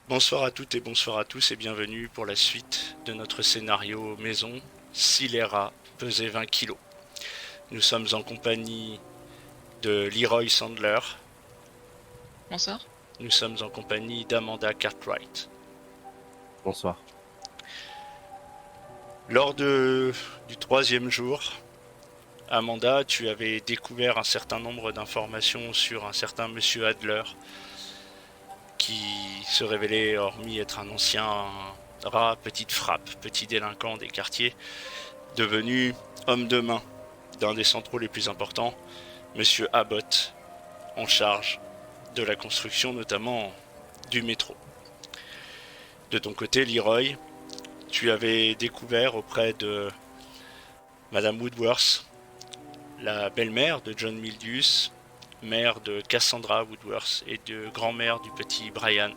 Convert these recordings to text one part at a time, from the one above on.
Bonsoir à toutes et bonsoir à tous et bienvenue pour la suite de notre scénario maison Si les rats pesaient 20 kilos. Nous sommes en compagnie de Leroy Sandler, Bonsoir. nous sommes en compagnie d'Amanda Cartwright. Bonsoir. Lors du troisième jour, Amanda, tu avais découvert un certain nombre d'informations sur un certain monsieur Adler qui se révélait, hormis être un ancien rat, petite frappe, petit délinquant des quartiers, devenu homme de main d'un des centraux les plus importants, Monsieur Abbott, en charge de la construction notamment du métro. De ton côté, Leroy, tu avais découvert auprès de Madame Woodworth, la belle-mère de John Mildius, mère de Cassandra Woodworth et de grand-mère du petit Brian.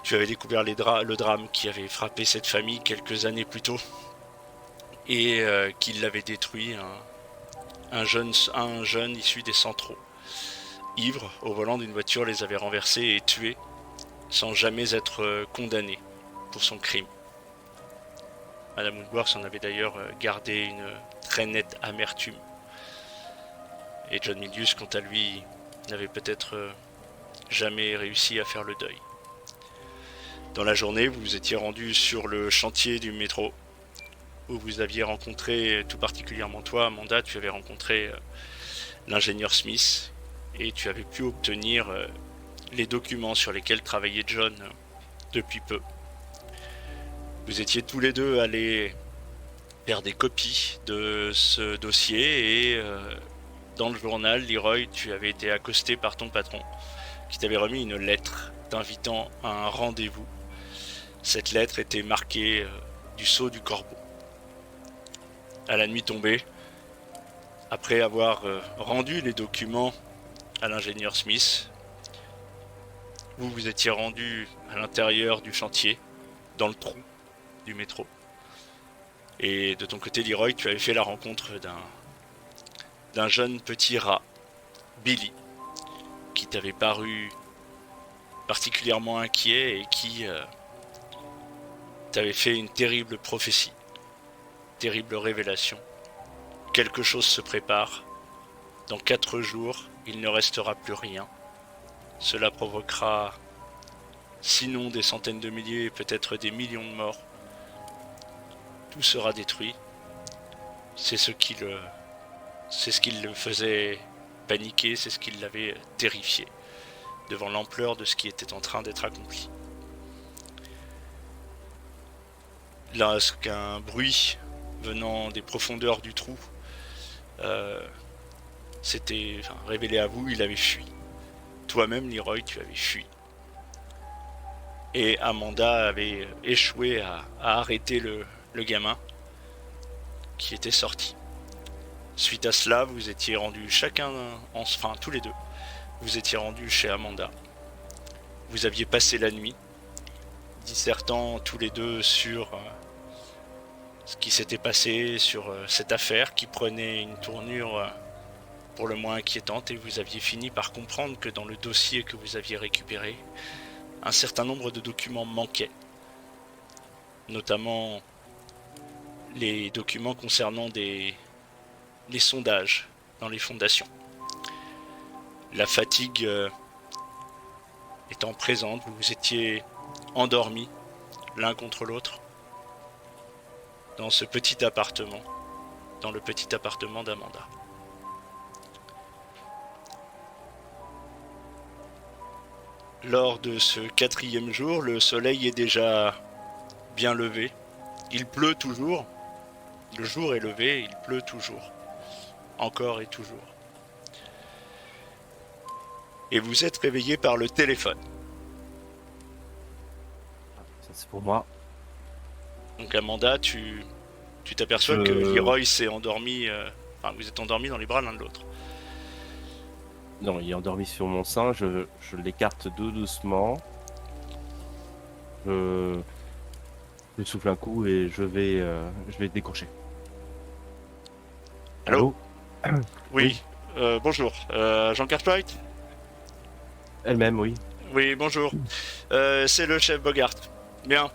Tu avais découvert le drame qui avait frappé cette famille quelques années plus tôt et qui l'avait détruit, un jeune issu des centraux. Ivre, au volant d'une voiture, les avait renversés et tués sans jamais être condamné pour son crime. Madame Woodworth en avait d'ailleurs gardé une très nette amertume. Et John Mildius, quant à lui, n'avait peut-être jamais réussi à faire le deuil. Dans la journée, vous vous étiez rendu sur le chantier du métro, où vous aviez rencontré, tout particulièrement toi, Amanda, tu avais rencontré l'ingénieur Smith, et tu avais pu obtenir les documents sur lesquels travaillait John depuis peu. Vous étiez tous les deux allés faire des copies de ce dossier et dans le journal, Leroy, tu avais été accosté par ton patron qui t'avait remis une lettre t'invitant à un rendez-vous. Cette lettre était marquée du sceau du corbeau. À la nuit tombée, après avoir rendu les documents à l'ingénieur Smith, vous vous étiez rendu à l'intérieur du chantier, dans le trou du métro. Et de ton côté, Leroy, tu avais fait la rencontre d'un jeune petit rat, Billy, qui t'avait paru particulièrement inquiet et qui t'avait fait une terrible prophétie, terrible révélation. Quelque chose se prépare. Dans 4 jours, il ne restera plus rien. Cela provoquera, sinon des centaines de milliers et peut-être des millions de morts. Tout sera détruit. C'est ce qui le faisait paniquer, c'est ce qui l'avait terrifié devant l'ampleur de ce qui était en train d'être accompli. Lorsqu'un bruit venant des profondeurs du trou s'était révélé à vous, il avait fui. Toi-même, Leroy, tu avais fui. Et Amanda avait échoué à arrêter le gamin qui était sorti. Suite à cela, vous étiez rendus tous les deux, vous étiez rendus chez Amanda. Vous aviez passé la nuit, dissertant tous les deux sur ce qui s'était passé, sur cette affaire qui prenait une tournure pour le moins inquiétante, et vous aviez fini par comprendre que dans le dossier que vous aviez récupéré, un certain nombre de documents manquaient, notamment les documents concernant les sondages dans les fondations. La fatigue étant présente, vous vous étiez endormis l'un contre l'autre dans ce petit appartement, dans le petit appartement d'Amanda. Lors de ce 4e jour, le soleil est déjà bien levé. Il pleut toujours. Le jour est levé, il pleut toujours. Encore et toujours. Et vous êtes réveillé par le téléphone. Ça, c'est pour moi. Donc Amanda, tu t'aperçois que Leroy s'est endormi, vous êtes endormis dans les bras l'un de l'autre. Non, il est endormi sur mon sein. Je l'écarte doucement. Je souffle un coup et je vais décrocher. Allô? Allô? Oui. Bonjour. Jean Cartwright? Elle-même, oui. Oui, bonjour. C'est le chef Bogart. Bien.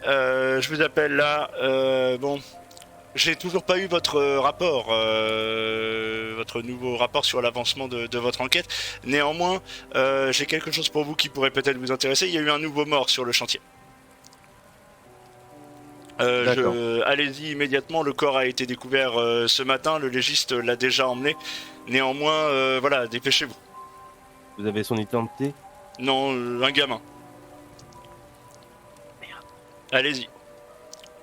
Je vous appelle là. Bon, j'ai toujours pas eu votre rapport, votre nouveau rapport sur l'avancement de votre enquête. Néanmoins, j'ai quelque chose pour vous qui pourrait peut-être vous intéresser. Il y a eu un nouveau mort sur le chantier. D'accord. Allez-y immédiatement, le corps a été découvert ce matin, le légiste l'a déjà emmené. Néanmoins, voilà, dépêchez-vous. Vous avez son identité? Non, un gamin. Allez-y.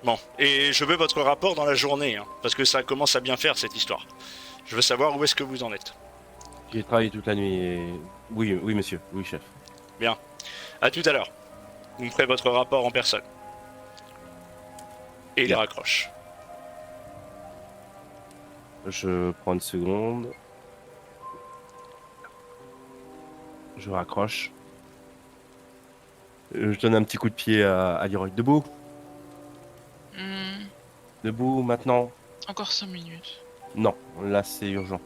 Bon, et je veux votre rapport dans la journée, hein, parce que ça commence à bien faire cette histoire. Je veux savoir où est-ce que vous en êtes. J'ai travaillé toute la nuit et... Oui, oui, monsieur. Oui, chef. Bien. À tout à l'heure. Vous me ferez votre rapport en personne. Et il Bien. raccroche. Je prends une seconde. Je raccroche. Je donne un petit coup de pied à Leroy. Debout. Hmm, Debout, maintenant. encore 5 minutes. Non, là, c'est urgent.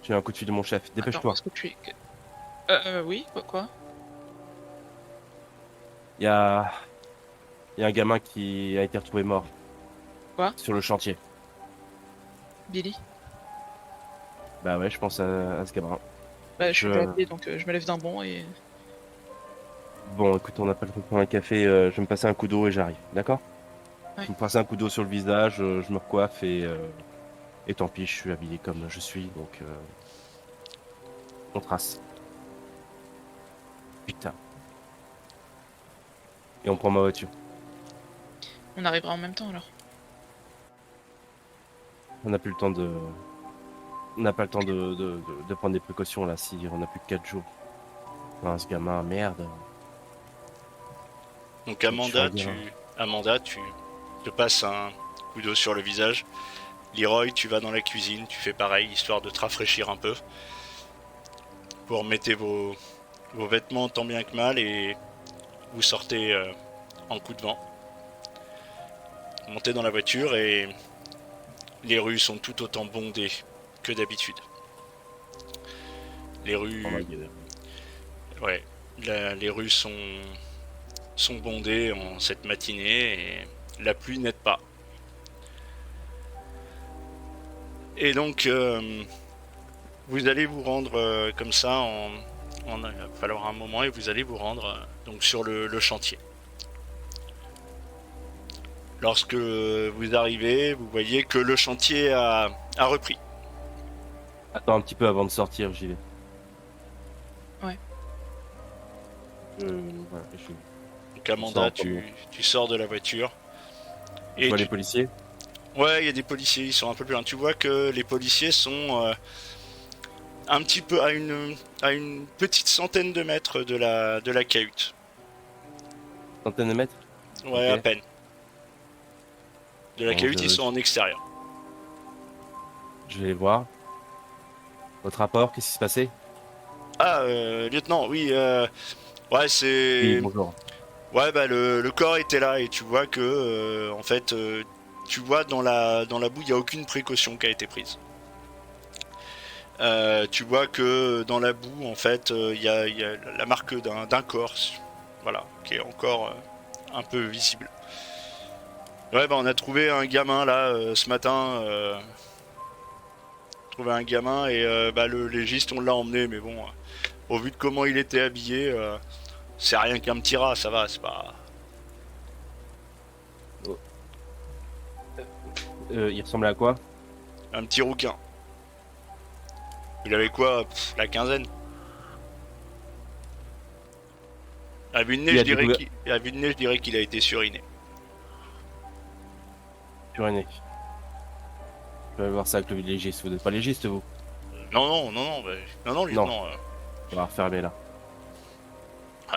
J'ai un coup de fil de mon chef. Attends, Dépêche-toi. est-ce que tu es... oui, quoi? Il y a... Il y a un gamin qui a été retrouvé mort. Quoi? Sur le chantier. Billy? Bah ouais, je pense à ce gamin. Bah, je suis déjà Je... appelé, donc je me lève d'un bond et... Bon, écoute, on n'a pas le temps de prendre un café. Je vais me passer un coup d'eau et j'arrive. D'accord? Ouais. Je me passe un coup d'eau sur le visage, je me recoiffe et tant pis, je suis habillé comme je suis, donc on trace. Putain. Et on prend ma voiture. On arrivera en même temps, alors. On n'a plus le temps de... On n'a pas le temps de prendre des précautions là, si on n'a plus que 4 jours. Enfin, ce gamin, merde. Donc Je suis un Amanda, gamin. tu te passes un coup d'eau sur le visage. Leroy, tu vas dans la cuisine, tu fais pareil, histoire de te rafraîchir un peu. Vous remettez vos vêtements tant bien que mal et vous sortez en coup de vent. Vous montez dans la voiture et les rues sont tout autant bondées que d'habitude. Les Oh my rues, God. ouais, les rues sont bondées en cette matinée et la pluie n'aide pas. Et donc, vous allez vous rendre comme ça il va falloir un moment et vous allez vous rendre donc sur le chantier. Lorsque vous arrivez, vous voyez que le chantier a repris. Attends un petit peu avant de sortir, j'y vais. Ouais. Voilà, je... Donc On sort en Amanda, premier. tu sors de la voiture Je et vois les policiers. ouais, il y a des policiers, ils sont un peu plus loin. Tu vois que les policiers sont un petit peu à une petite centaine de mètres de la cahute. Centaine de mètres. Ouais, à Ok. peine. De la Bon, cahute, ils sont en extérieur. je vais les voir. Votre rapport, qu'est-ce qui s'est passé? Ah, lieutenant, oui, ouais, Oui, c'est... bonjour. Ouais, bah le corps était là et tu vois que, en fait, tu vois dans la boue, il n'y a aucune précaution qui a été prise. Tu vois que dans la boue, en fait, il y a la marque d'un corps, voilà, qui est encore un peu visible. Ouais, bah on a trouvé un gamin là ce matin. Trouvé un gamin et bah, le légiste, on l'a emmené, mais bon, au vu de comment il était habillé, c'est rien qu'un petit rat, ça va, c'est pas Oh, il ressemblait à quoi? un petit rouquin. Il avait quoi, la quinzaine. À vue de nez, Il je a dirais découvert à vue de nez, je dirais qu'il a été suriné. Pyrénées. Je vais voir ça avec le légiste. Vous n'êtes pas légiste, vous? Non, Non, lieutenant. on va refermer là.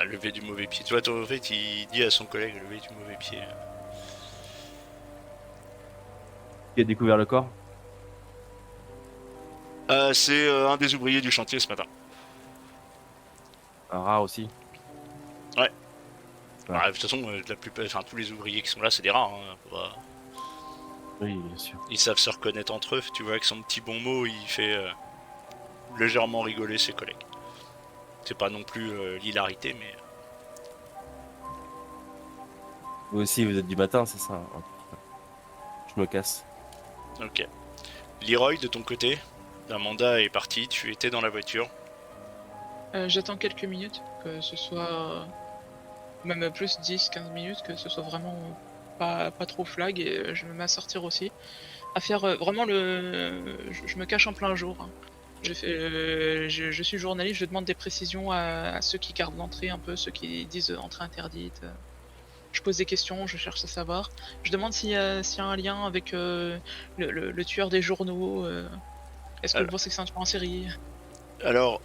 Lever du mauvais pied. Tu vois, en fait, il dit à son collègue, lever du mauvais pied. Qui a découvert le corps? C'est un des ouvriers du chantier ce matin. Un rat aussi? Ouais. Ouais. Bah, de toute façon, la plupart, enfin, tous les ouvriers qui sont là, c'est des rats. Hein. Oui, bien sûr. Ils savent se reconnaître entre eux. Tu vois, avec son petit bon mot, il fait légèrement rigoler ses collègues. C'est pas non plus l'hilarité, mais... Vous aussi, vous êtes du matin, c'est ça? Je me casse. Ok. Leroy, de ton côté, Amanda est partie, tu étais dans la voiture. J'attends quelques minutes, que ce soit même plus 10-15 minutes, que ce soit vraiment pas trop flag, et je me mets à sortir aussi. À faire vraiment je me cache en plein jour, hein. Je suis journaliste, je demande des précisions à ceux qui gardent l'entrée un peu, ceux qui disent entrée interdite. Je pose des questions, je cherche à savoir. Je demande s'il y a un lien avec le tueur des journaux. Est-ce que vous pensez que c'est un tueur en série? Alors,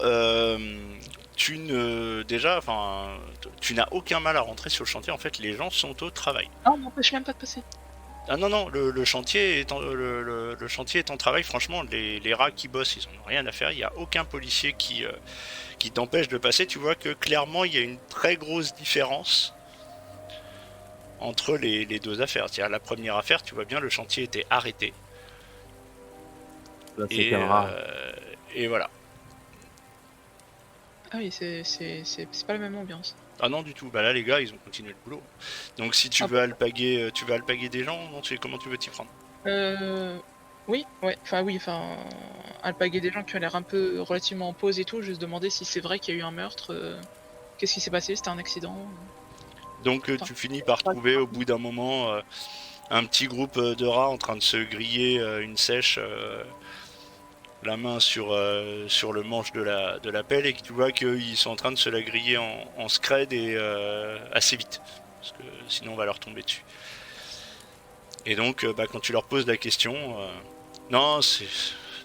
déjà, enfin, tu n'as aucun mal à rentrer sur le chantier. En fait, les gens sont au travail. Non, on m'empêche même pas de passer. Ah non, non, le chantier est le chantier est en travail. Franchement, les rats qui bossent, ils en ont rien à faire. Il n'y a aucun policier qui t'empêche de passer. Tu vois que clairement, il y a une très grosse différence entre les deux affaires. C'est-à-dire, la première affaire, tu vois bien, le chantier était arrêté. Là, c'est qu'un rat. Et voilà. Ah oui, c'est pas la même ambiance. Ah non, du tout. Bah là, les gars, ils ont continué le boulot. Donc, si tu veux alpaguer, des gens, non, comment tu veux t'y prendre? Oui, ouais, alpaguer des gens qui ont l'air un peu relativement en pause et tout, juste demander si c'est vrai qu'il y a eu un meurtre, qu'est-ce qui s'est passé, c'était un accident. Donc, tu finis par trouver au bout d'un moment un petit groupe de rats en train de se griller une sèche, la main sur le manche de la pelle, et que tu vois qu'ils sont en train de se la griller en scred et assez vite. Parce que sinon, on va leur tomber dessus. Et donc, quand tu leur poses la question, non,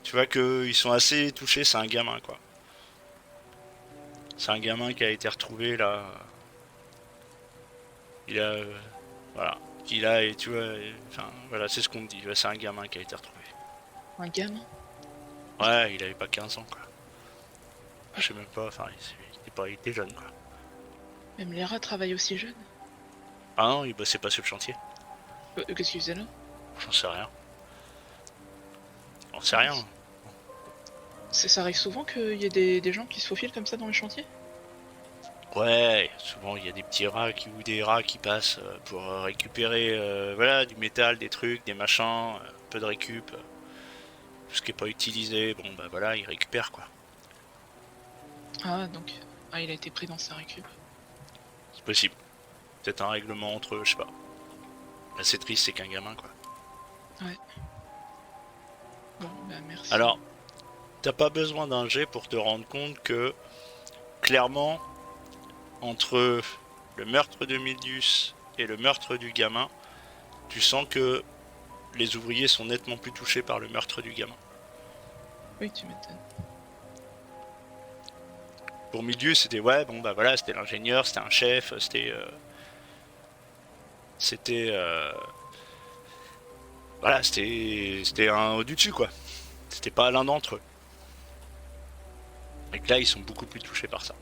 tu vois qu'ils sont assez touchés, c'est un gamin, quoi. C'est un gamin qui a été retrouvé, là. Il a... voilà. Il a, et tu vois... Enfin, voilà, c'est ce qu'on me dit. C'est un gamin qui a été retrouvé. Un gamin? Ouais, il avait pas 15 ans, quoi. Je sais même pas, enfin, il était jeune, quoi. Même les rats travaillent aussi jeunes. Ah non, il bossait pas sur le chantier. Qu'est-ce qu'ils faisaient là? J'en sais rien. J'en sais rien. Ça arrive souvent qu'il y ait des gens qui se faufilent comme ça dans les chantiers? Ouais, souvent il y a des petits rats ou des rats qui passent pour récupérer voilà, du métal, des trucs, des machins, un peu de récup. Tout ce qui est pas utilisé, bon bah voilà, ils récupèrent, quoi. Ah, donc... Ah, il a été pris dans sa récup. C'est possible. Peut-être un règlement entre eux, je sais pas. Là, c'est triste, c'est qu'un gamin, quoi. Ouais. Bon, bah merci. Alors, t'as pas besoin d'un jet pour te rendre compte que, clairement, entre le meurtre de Mildius et le meurtre du gamin, tu sens que les ouvriers sont nettement plus touchés par le meurtre du gamin. Oui, tu m'étonnes. Pour Mildius, c'était ouais, bon bah voilà, c'était l'ingénieur, c'était un chef, voilà, c'était un au dessus, quoi. C'était pas l'un d'entre eux. Et que là, ils sont beaucoup plus touchés par ça.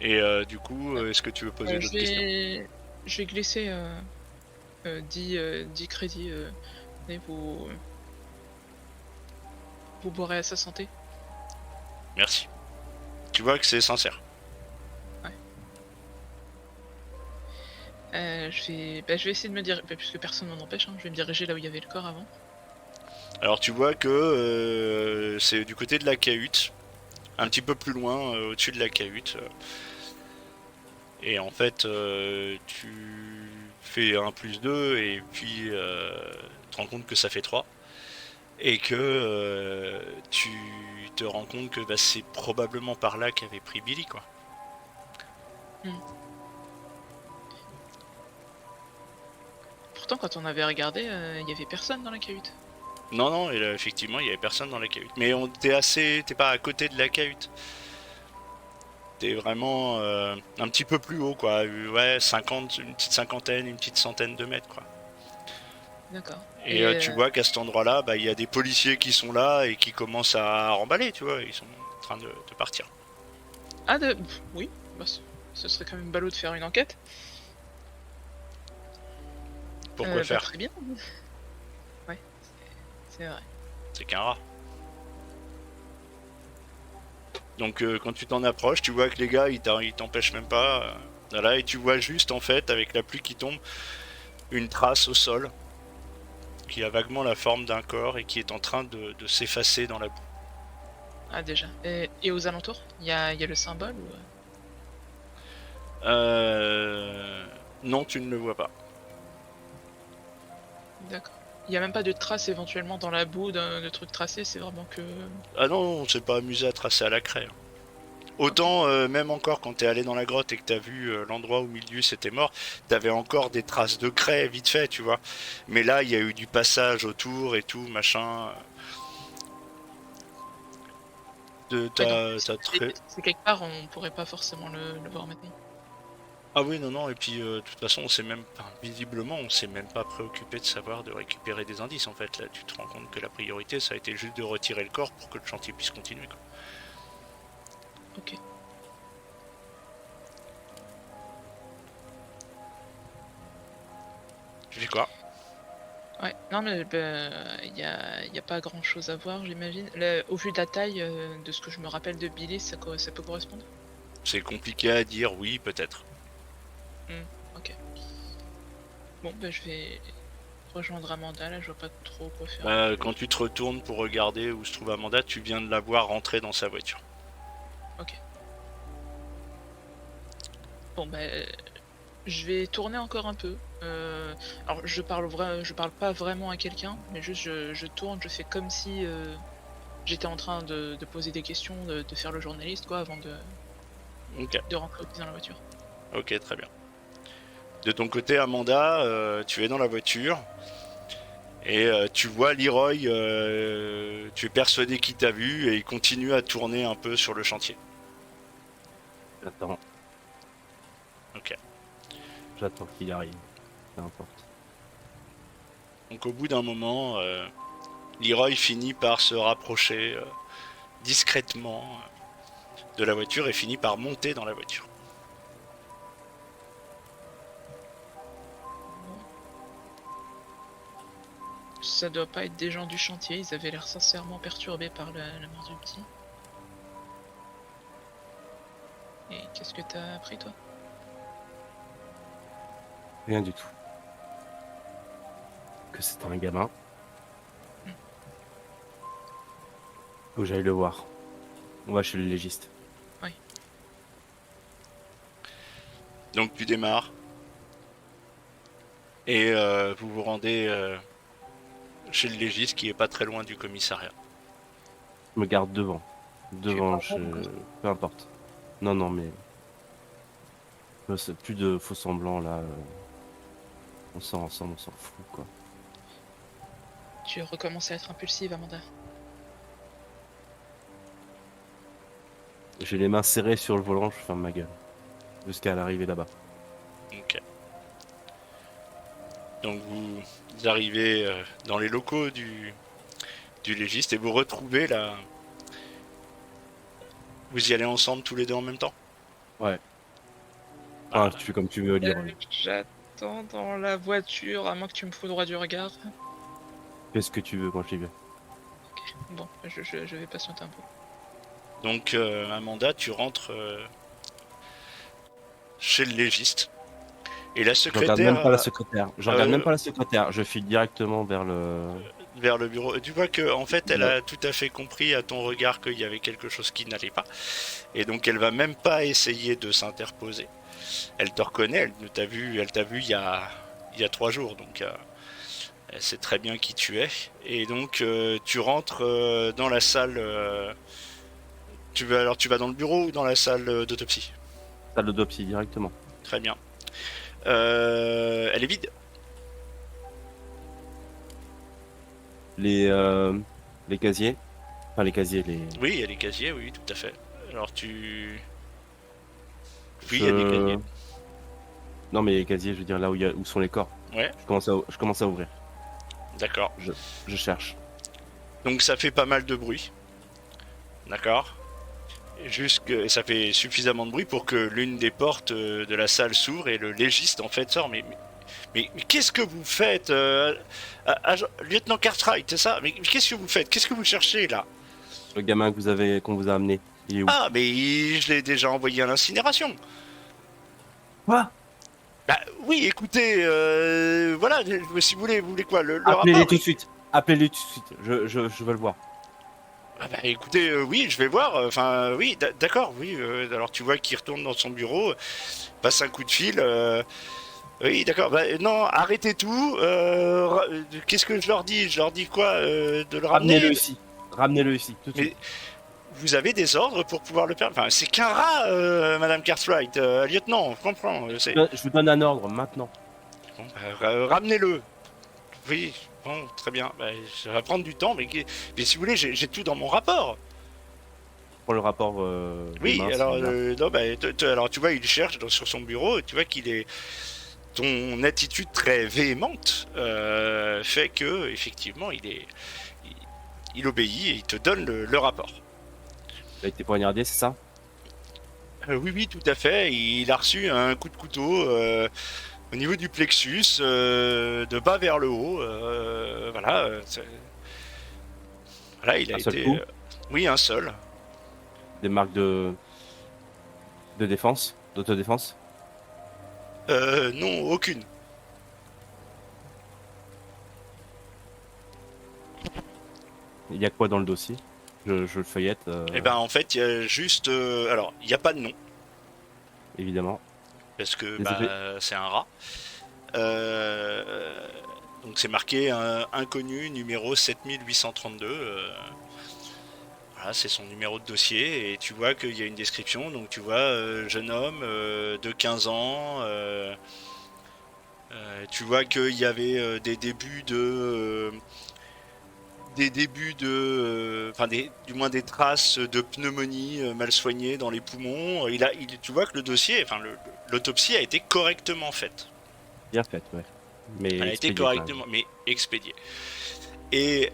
Et du coup, est-ce que tu veux poser d'autres questions? Je vais glisser 10 crédits. Et vous boirez à sa santé. Merci. Tu vois que c'est sincère. Ouais. Je vais essayer de me dire, puisque personne m'en empêche, hein, je vais me diriger là où il y avait le corps avant. Alors tu vois que c'est du côté de la cahute, un petit peu plus loin, au-dessus de la cahute. Et en fait, tu fais 1 plus 2 et puis tu te rends compte que ça fait 3. Et que tu te rends compte que bah, c'est probablement par là qu'avait pris Billy, quoi. Pourtant, quand on avait regardé, il y avait personne dans la cahute. Non, non, et là, effectivement, il y avait personne dans la cahute. Mais t'es pas à côté de la cahute. T'es vraiment un petit peu plus haut, quoi. Ouais, 50, une petite cinquantaine, une petite centaine de mètres, quoi. D'accord. Et tu vois qu'à cet endroit-là, bah, il y a des policiers qui sont là et qui commencent à remballer, tu vois. Ils sont en train de partir. Ah, oui, bah, ce serait quand même ballot de faire une enquête. Pourquoi faire? Très bien. Ouais. C'est vrai. C'est qu'un rat. Donc quand tu t'en approches, tu vois que les gars ils t'empêchent même pas. Voilà, et tu vois juste en fait avec la pluie qui tombe une trace au sol qui a vaguement la forme d'un corps et qui est en train de s'effacer dans la boue. Ah, déjà. Et aux alentours, il y a le symbole ou... Non, tu ne le vois pas. D'accord. Il y a même pas de traces éventuellement dans la boue de trucs tracés, c'est vraiment que... Ah non, on s'est pas amusé à tracer à la craie. Autant, même encore quand t'es allé dans la grotte et que t'as vu l'endroit où Milius était mort, t'avais encore des traces de craie vite fait, tu vois. Mais là, il y a eu du passage autour et tout, machin. Ouais, donc T'as très... c'est quelque part, on pourrait pas forcément le voir maintenant. Ah oui, non, non, et puis de toute façon, on s'est même pas, visiblement, on s'est même pas préoccupé de savoir, de récupérer des indices en fait. Là, tu te rends compte que la priorité, ça a été juste de retirer le corps pour que le chantier puisse continuer, quoi. Ok. Tu fais quoi? Ouais, non mais y a pas grand chose à voir, j'imagine. Au vu de la taille, de ce que je me rappelle de Billy, ça peut correspondre? C'est compliqué à dire, oui, peut-être. Ok. Bon, bah je vais rejoindre Amanda, là je vois pas trop quoi faire Bah, avec quand tu te retournes pour regarder où se trouve Amanda, tu viens de la voir rentrer dans sa voiture. Ok. Bon, bah je vais tourner encore un peu. Alors je parle pas vraiment à quelqu'un, mais juste je tourne, je fais comme si j'étais en train de poser des questions, de faire le journaliste quoi, avant Ok, de rentrer dans la voiture. ok, très bien. De ton côté, Amanda, tu es dans la voiture et tu vois Leroy, tu es persuadé qu'il t'a vu et il continue à tourner un peu sur le chantier. J'attends. Ok. J'attends qu'il arrive. Peu importe. Donc au bout d'un moment, Leroy finit par se rapprocher discrètement de la voiture et finit par monter dans la voiture. Bon. Ça doit pas être des gens du chantier, ils avaient l'air sincèrement perturbés par la mort du petit. Et qu'est-ce que t'as appris toi? Rien du tout. Que c'était un gamin. Hmm. Faut que j'aille le voir. On va chez le légiste. Oui. Donc tu démarres et vous vous rendez chez le légiste qui est pas très loin du commissariat. Je me garde devant. Tu Devant, parles vraiment comme ça. peu importe. Non, non, mais plus de faux semblants là. On sort ensemble, on s'en fout quoi. Tu recommences à être impulsive, Amanda. J'ai les mains serrées sur le volant, je ferme ma gueule. Jusqu'à l'arrivée là-bas. Ok. Donc vous arrivez dans les locaux du légiste et vous retrouvez la... Vous y allez ensemble tous les deux en même temps? Ouais. Ah, Enfin, tu fais comme tu veux, Leroy. J'attends dans la voiture, à moins que tu me fous droit du regard. Fais ce que tu veux quand j'y vais. Bon, je vais patienter un peu. donc Amanda, tu rentres chez le légiste. Et la Je regarde même secrétaire pas la secrétaire. Je regarde même euh, pas la secrétaire. Je file directement vers le. vers le bureau. Tu vois que en fait, elle Ouais. a tout à fait compris à ton regard qu'il y avait quelque chose qui n'allait pas. Et donc elle va même pas essayer de s'interposer. Elle te reconnaît, elle t'a vu il y a 3 jours, donc elle sait très bien qui tu es. Et donc tu rentres dans la salle. Tu vas dans le bureau ou dans la salle d'autopsie? Salle d'autopsie directement. Très bien. Elle est vide. Les, euh, les casiers. Enfin, les casiers, les. Oui, il y a des casiers, oui, tout à fait. Alors tu... Oui, il y a des Je. casiers. Non, mais les casiers, je veux dire là où sont les corps. Ouais, Je commence à ouvrir. d'accord. Je, je cherche. Donc ça fait pas mal de bruit. D'accord. Et ça fait suffisamment de bruit pour que l'une des portes de la salle s'ouvre et le légiste en fait sort. Mais mais qu'est-ce que vous faites, lieutenant Cartwright, c'est ça? Mais qu'est-ce que vous faites? Qu'est-ce que vous cherchez là? Le gamin qu'on vous a amené, il est où? Ah, mais je l'ai déjà envoyé à l'incinération. Quoi? Bah oui, écoutez, voilà, si vous voulez quoi, le Appelez-les rapport? tout de suite. Appelez-les tout de suite. Je veux le voir. Ah bah écoutez, oui, je vais voir. Enfin, oui, d'accord, oui. Alors tu vois qu'il retourne dans son bureau, passe un coup de fil. Oui, d'accord. Bah, non, arrêtez tout. Qu'est-ce que je leur dis? Je leur dis quoi? De le Ramenez-le ramener? ici. Ramenez-le ici, tout de Mais suite. vous avez des ordres pour pouvoir le faire? Enfin, c'est qu'un rat, Madame Cartwright, lieutenant, je comprends. Je vous donne un ordre maintenant. Bon, bah, ramenez-le. Oui, bon, très bien. Bah, ça va prendre du temps, mais si vous voulez, j'ai tout dans mon rapport. Pour le rapport Oui, demain, alors, c'est là. non, bah, alors tu vois, il cherche sur son bureau, et tu vois qu'il est. Ton attitude très véhémente fait que, effectivement, il obéit et il te donne le rapport. Il a été poignardé, c'est ça? Oui, oui, tout à fait. Il a reçu un coup de couteau au niveau du plexus, de bas vers le haut. Voilà, voilà, il a Un seul été. coup? Oui, un seul. Des marques de défense? D'autodéfense? Non, aucune. Il y a quoi dans le dossier? Je le feuillette, Et ben, en fait, il y a juste. Alors, il n'y a pas de nom, évidemment. parce que Les effets. bah, c'est un rat. Euh, donc c'est marqué inconnu numéro 7832. Voilà, c'est son numéro de dossier et tu vois qu'il y a une description. Donc tu vois jeune homme de 15 ans. Tu vois qu'il y avait enfin du moins des traces de pneumonie mal soignées dans les poumons. Tu vois que le dossier, enfin l'autopsie a été correctement faite. Bien fait, ouais. Mais Elle a été expédié quand même. correctement, mais expédiée. Et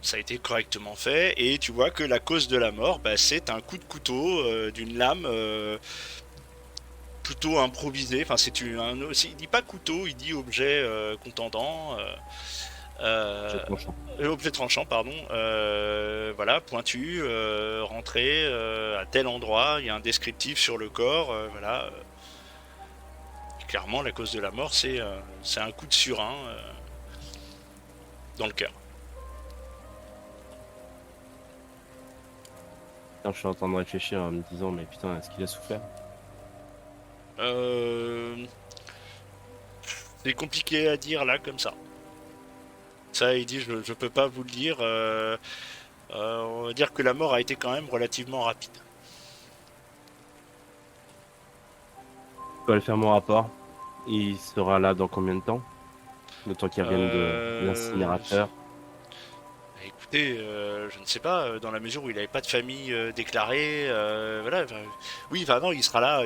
ça a été correctement fait. Et tu vois que la cause de la mort, bah, c'est un coup de couteau d'une lame plutôt improvisée. Enfin, il dit pas couteau, il dit objet contendant. J'ai Euh, tranchant. Objet tranchant, pardon. Voilà, pointu, rentré à tel endroit. Il y a un descriptif sur le corps. Voilà. Clairement, la cause de la mort, c'est un coup de surin dans le cœur. Putain, je suis en train de réfléchir en me disant, mais putain, est-ce qu'il a souffert? Euh, c'est compliqué à dire là comme ça. Ça, il dit, je peux pas vous le dire. On va dire que la mort a été quand même relativement rapide. Je peux aller faire mon rapport. Il sera là dans combien de temps? Le temps qu'il revienne de Euh, l'incinérateur. Écoutez, je ne sais pas, dans la mesure où il n'avait pas de famille déclarée, voilà. Oui, enfin non, il sera là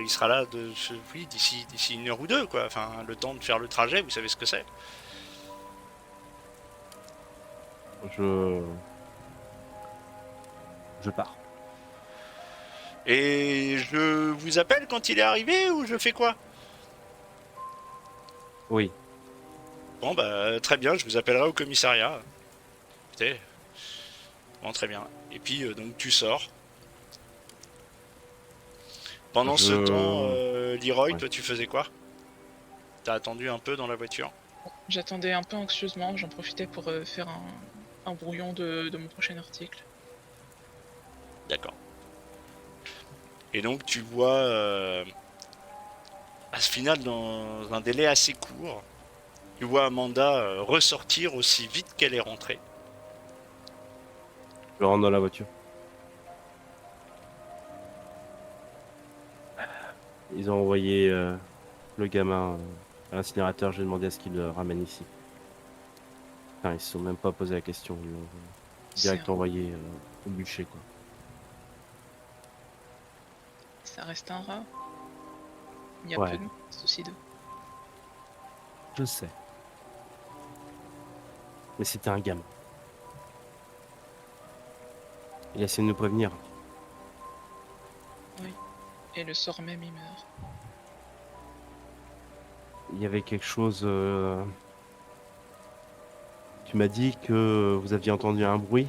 oui, d'ici 1 heure ou 2, quoi. Enfin, le temps de faire le trajet, vous savez ce que c'est. Je... je pars. Et je vous appelle quand il est arrivé ou je fais quoi? Oui. Bon, bah, très bien, je vous appellerai au commissariat. Écoutez, bon, très bien. Et puis, donc, tu sors. Pendant ce temps, Je... Leroy, Ouais. toi, tu faisais quoi? T'as attendu un peu dans la voiture? J'attendais un peu anxieusement, j'en profitais pour faire un brouillon de mon prochain article. D'accord. Et donc, tu vois, à ce final, dans un délai assez court, tu vois Amanda ressortir aussi vite qu'elle est rentrée. Je rentre dans la voiture. Ils ont envoyé le gamin à l'incinérateur. J'ai demandé à ce qu'il le ramène ici. Enfin, ils se sont même pas posé la question. Ils l'ont direct envoyé au bûcher, quoi. Ça reste un rat. Il y a Ouais. peu de soucis d'eux. Je sais. Mais c'était un gamin. Il a essayé de nous prévenir. Et le soir même, il meurt. il y avait quelque chose. Tu m'as dit que vous aviez entendu un bruit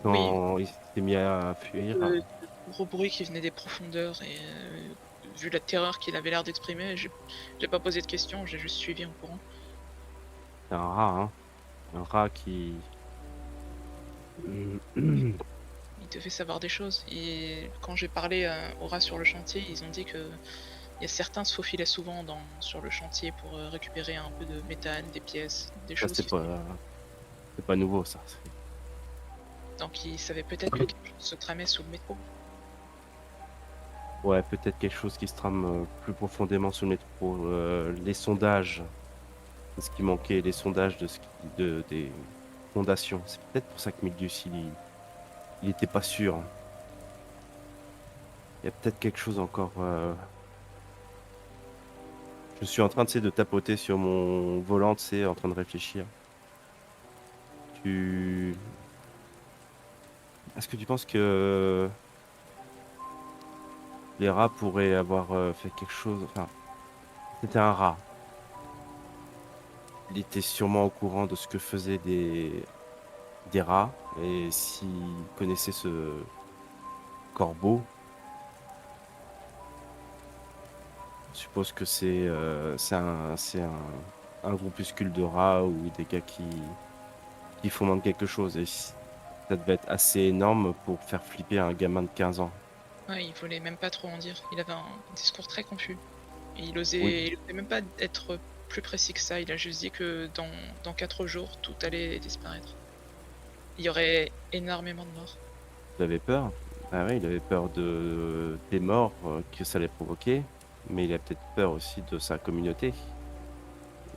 Oui, quand il s'est mis à fuir. de gros bruit qui venait des profondeurs et vu la terreur qu'il avait l'air d'exprimer, j'ai pas posé de questions, j'ai juste suivi en courant. C'est un rat, hein. Un rat qui. Il devait savoir des choses et quand j'ai parlé, aux rats sur le chantier, ils ont dit que il y a certains se faufilaient souvent sur le chantier pour, récupérer un peu de métal, des pièces, des Ça, choses qui sont c'est pas nouveau, ça. donc ils savaient peut-être que quelque chose se tramait sous le métro. Ouais, peut-être quelque chose qui se trame plus profondément sous le métro. Les sondages, c'est ce qui manquait, les sondages des fondations. C'est peut-être pour ça que Milius, il était pas sûr. Il y a peut-être quelque chose encore. Je suis en train, tu sais, de tapoter sur mon volant, tu sais, en train de réfléchir. Tu... Est-ce que tu penses que les rats pourraient avoir fait quelque chose? Enfin, c'était un rat. Il était sûrement au courant de ce que faisaient des rats. Et s'il connaissait ce corbeau, je suppose que un groupuscule de rats ou des gars qui fomentent quelque chose. Et ça devait être assez énorme pour faire flipper un gamin de 15 ans. Ouais, il voulait même pas trop en dire. Il avait un discours très confus et Oui, il osait même pas être plus précis que ça. Il a juste dit que dans 4 jours, tout allait disparaître. Il y aurait énormément de morts. il avait peur. Ah ouais, il avait peur des morts que ça allait provoquer, mais il a peut-être peur aussi de sa communauté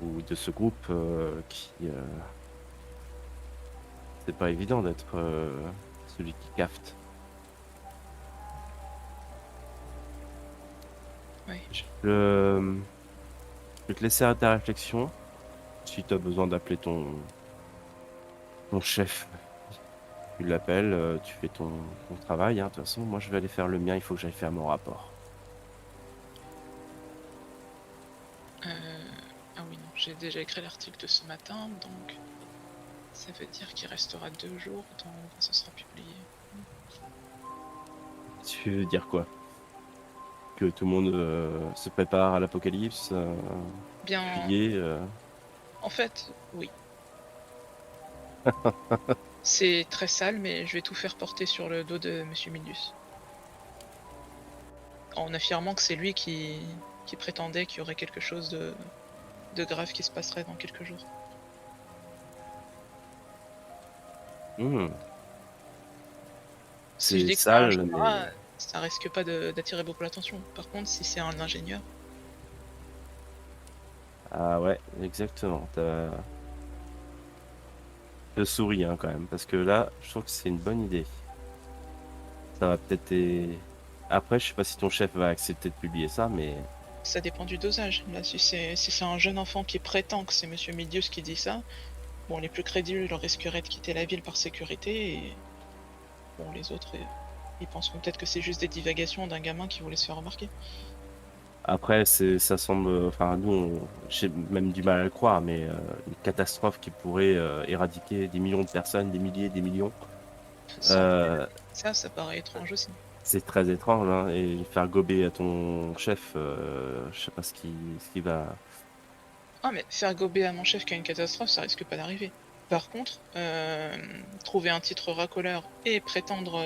ou de ce groupe c'est pas évident d'être celui qui cafte. Ouais. Je vais te laisser à ta réflexion. Si tu as besoin d'appeler ton chef, tu l'appelles, tu fais ton travail, hein. De toute façon, moi je vais aller faire le mien, il faut que j'aille faire mon rapport. Ah oui, non, j'ai déjà écrit l'article de ce matin, donc ça veut dire qu'il restera 2 jours quand ça sera publié. Tu veux dire quoi? Que tout le monde se prépare à l'apocalypse, Bien, crier. en fait, oui. C'est très sale, mais je vais tout faire porter sur le dos de Monsieur Milius. En affirmant que c'est lui qui prétendait qu'il y aurait quelque chose de grave qui se passerait dans quelques jours. Hmm, Si je c'est dis que c'est un sale, jeune mais. rat, ça risque pas d'attirer beaucoup l'attention. Par contre, si c'est un ingénieur, Ah ouais, exactement. Je souris hein, quand même, parce que là, je trouve que c'est une bonne idée. Ça va peut-être. Après, je sais pas si ton chef va accepter de publier ça, mais. ça dépend du dosage. Là, si c'est un jeune enfant qui prétend que c'est Monsieur Milius qui dit ça, bon, les plus crédules risqueraient de quitter la ville par sécurité et bon, les autres, ils penseront peut-être que c'est juste des divagations d'un gamin qui voulait se faire remarquer. Après, ça semble. Enfin, j'ai même du mal à le croire, mais une catastrophe qui pourrait éradiquer des millions de personnes, des milliers, des millions. Sans Euh, ça paraît étrange aussi. c'est très étrange, hein, et faire gober à ton chef, je sais pas ce qui va. Ah, mais faire gober à mon chef qu'il y a une catastrophe, ça risque pas d'arriver. Par contre, trouver un titre racoleur et prétendre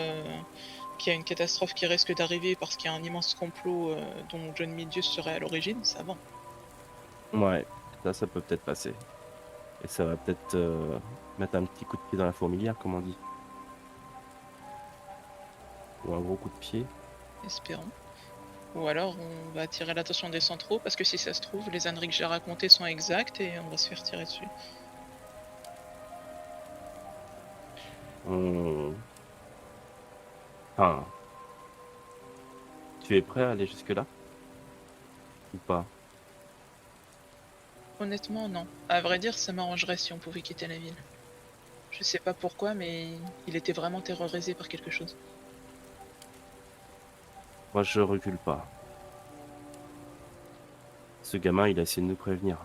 qu'il y a une catastrophe qui risque d'arriver parce qu'il y a un immense complot dont John Milius serait à l'origine, ça va. Ouais, ça peut peut-être passer. Et ça va peut-être mettre un petit coup de pied dans la fourmilière, comme on dit. Ou un gros coup de pied. Espérons. Ou alors on va attirer l'attention des centraux parce que si ça se trouve, les âneries que j'ai racontées sont exactes et on va se faire tirer dessus. On... Enfin, tu es prêt à aller jusque-là? Ou pas? Honnêtement, non. À vrai dire, ça m'arrangerait si on pouvait quitter la ville. Je sais pas pourquoi, mais il était vraiment terrorisé par quelque chose. Moi, je recule pas. Ce gamin, il a essayé de nous prévenir.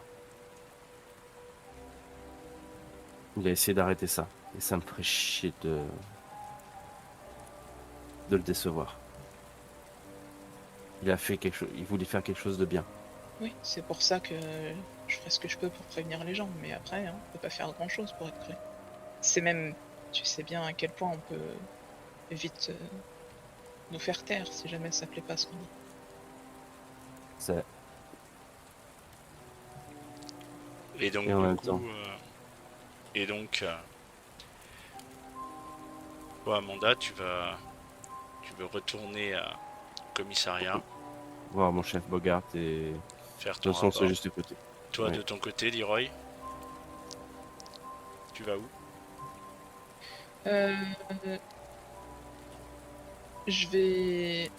Il a essayé d'arrêter ça. Et ça me ferait chier de le décevoir. Il a fait quelque chose. Il voulait faire quelque chose de bien. Oui, c'est pour ça que je ferai ce que je peux pour prévenir les gens, mais après, on peut pas faire grand chose pour être cru. C'est même, tu sais bien à quel point on peut vite nous faire taire si jamais ça plaît pas ce qu'on dit. C'est- Et donc Et en du même coup, temps. et donc, toi, Amanda, tu veux retourner au commissariat, Voir mon chef Bogart et. faire De ton toute façon, c'est rapport. juste à côté. Toi, Ouais. de ton côté, Leroy, tu vas où? Euh, je vais...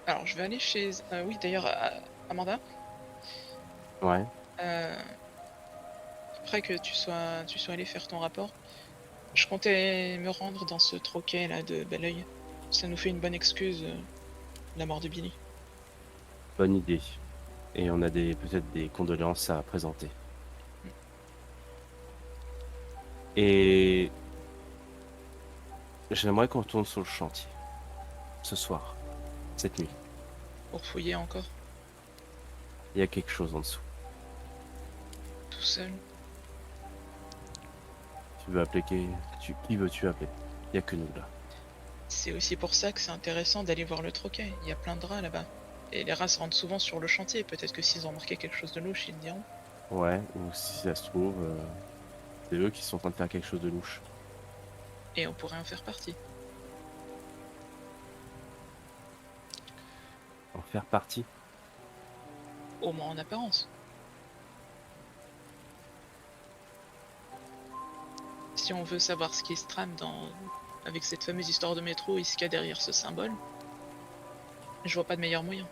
Alors, je vais aller chez... oui, d'ailleurs, Amanda, Ouais. euh, après que tu sois allé faire ton rapport, je comptais me rendre dans ce troquet là de Belleuil. Ça nous fait une bonne excuse, la mort de Billy. Bonne idée. Et on a peut-être des condoléances à présenter. Et j'aimerais qu'on retourne sur le chantier. Ce soir. Cette nuit. Pour fouiller encore, Il y a quelque chose en dessous. tout seul. Tu veux appeler qui veux-tu appeler? Il y a que nous là. C'est aussi pour ça que c'est intéressant d'aller voir le troquet. Il y a plein de rats là-bas. Et les rats se rendent souvent sur le chantier. Peut-être que s'ils ont remarqué quelque chose de louche, ils le diront. Ouais, ou si ça se trouve, c'est eux qui sont en train de faire quelque chose de louche. Et on pourrait en faire partie. En faire partie? Au moins en apparence. Si on veut savoir ce qui se trame avec cette fameuse histoire de métro et ce qu'il y a derrière ce symbole, je vois pas de meilleur moyen.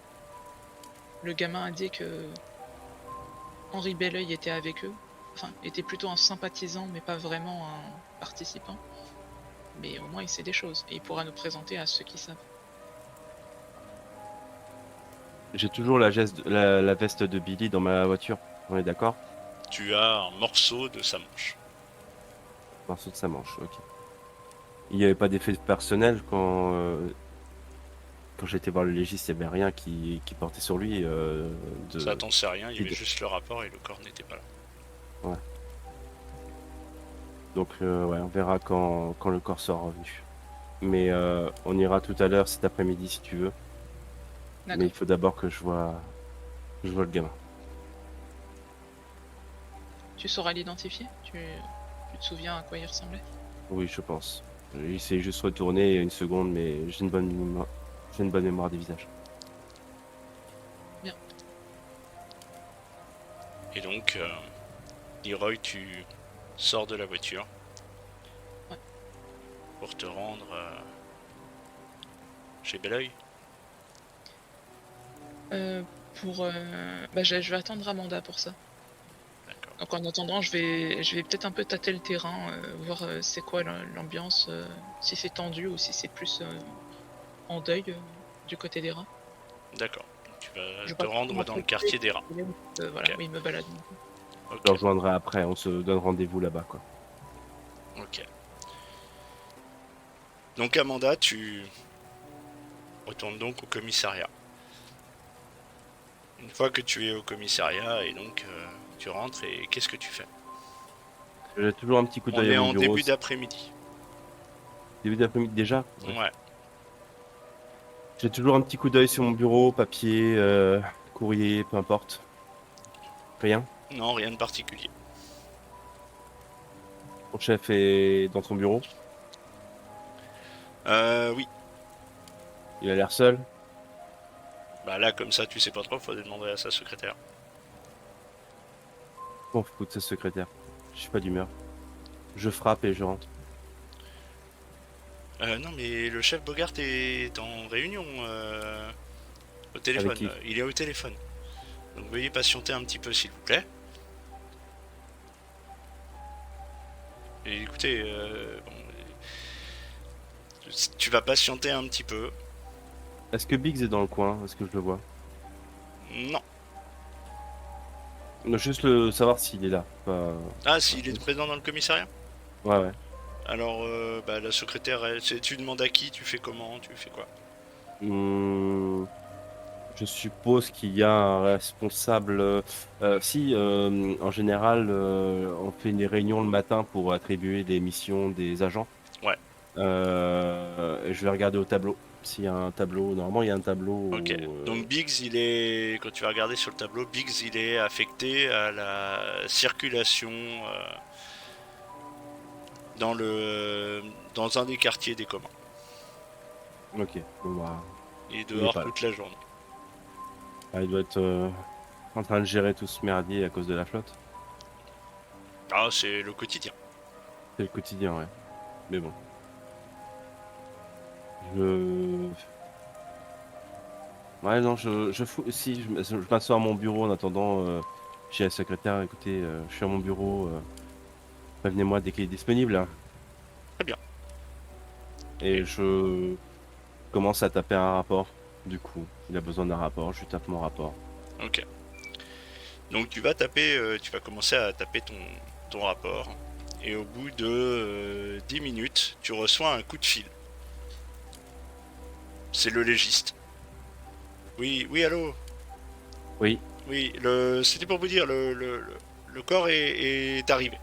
Le gamin a dit que Henri Belleuil était avec eux, enfin, était plutôt un sympathisant, mais pas vraiment un participant. Mais au moins il sait des choses, et il pourra nous présenter à ceux qui savent. J'ai toujours la veste de Billy dans ma voiture. On est d'accord? Tu as un morceau de sa manche. Morceau de sa manche, ok. Il n'y avait pas d'effet personnel quand j'étais voir le légiste, il n'y avait rien qui portait sur lui. Ça t'en sait rien, il y avait de- juste le rapport et le corps n'était pas là. Donc ouais, on verra quand le corps sera revenu. Mais on ira tout à l'heure cet après-midi si tu veux. Mais D'accord. il faut d'abord que je vois le gamin. Tu sauras l'identifier tu te souviens à quoi il ressemblait? Oui, je pense. Il s'est juste retourné une seconde, mais j'ai une bonne mémoire des visages. Bien. Et donc, Leroy, tu sors de la voiture Ouais. pour te rendre chez Belleuil. Je vais attendre Amanda pour ça. D'accord. Donc en attendant, je vais peut-être un peu tâter le terrain, voir c'est quoi l'ambiance, si c'est tendu ou si c'est plus en deuil du côté des rats. D'accord. Donc, tu vas Je vais te pas rendre dans le quartier des rats. Voilà, Ok. oui, me balade. Je Ok. le rejoindrai après, on se donne rendez-vous là-bas, quoi. Ok. Donc Amanda, tu retournes donc au commissariat. Une fois que tu es au commissariat et donc tu rentres et qu'est-ce que tu fais? J'ai toujours un petit coup On d'œil est à mon en bureau. début d'après-midi. Début d'après-midi déjà? Ouais. J'ai toujours un petit coup d'œil sur mon bureau, papier, courrier, peu importe. Rien. Non, rien de particulier. Mon chef est dans son bureau. Oui. Il a l'air seul. Bah là, comme ça, tu sais pas trop, faut demander à sa secrétaire. Bon, écoute, sa secrétaire. Je suis pas d'humeur. Je frappe et je rentre. Non, mais le chef Bogart est en réunion au téléphone. qui Il est au téléphone. Donc veuillez patienter un petit peu, s'il vous plaît. Et écoutez, tu vas patienter un petit peu. Est-ce que Biggs est dans le coin? Est-ce que je le vois? Non, Juste le savoir s'il est là. Ah, s'il est présent dans le commissariat? Ouais, ouais. Alors, bah, la secrétaire, tu demandes à qui? Tu fais comment? Tu fais quoi? Hum, je suppose qu'il y a un responsable. Si, en général, on fait des réunions le matin pour attribuer des missions des agents. Ouais, Je vais regarder au tableau. S'il y a un tableau, normalement il y a un tableau. ok. Donc Biggs, il est, quand tu vas regarder sur le tableau, Biggs, il est affecté à la circulation dans dans un des quartiers des communs. Ok, bon bah, Il est il est dehors pas là. toute la journée. Ah, il doit être en train de gérer tout ce merdier à cause de la flotte. Ah, c'est le quotidien. C'est le quotidien, ouais. Mais bon, je. Ouais, non, si, je m'assois à mon bureau en attendant. J'ai la secrétaire, écoutez, je suis à mon bureau. Prévenez-moi dès qu'il est disponible, hein. Très bien. Et Et- je commence à taper un rapport. Du coup, il a besoin d'un rapport, je lui tape mon rapport. ok. Donc tu vas commencer à taper ton rapport. Et au bout de 10 minutes, tu reçois un coup de fil. C'est le légiste. Oui, oui, allô. Oui, Oui, c'était pour vous dire, le corps est arrivé.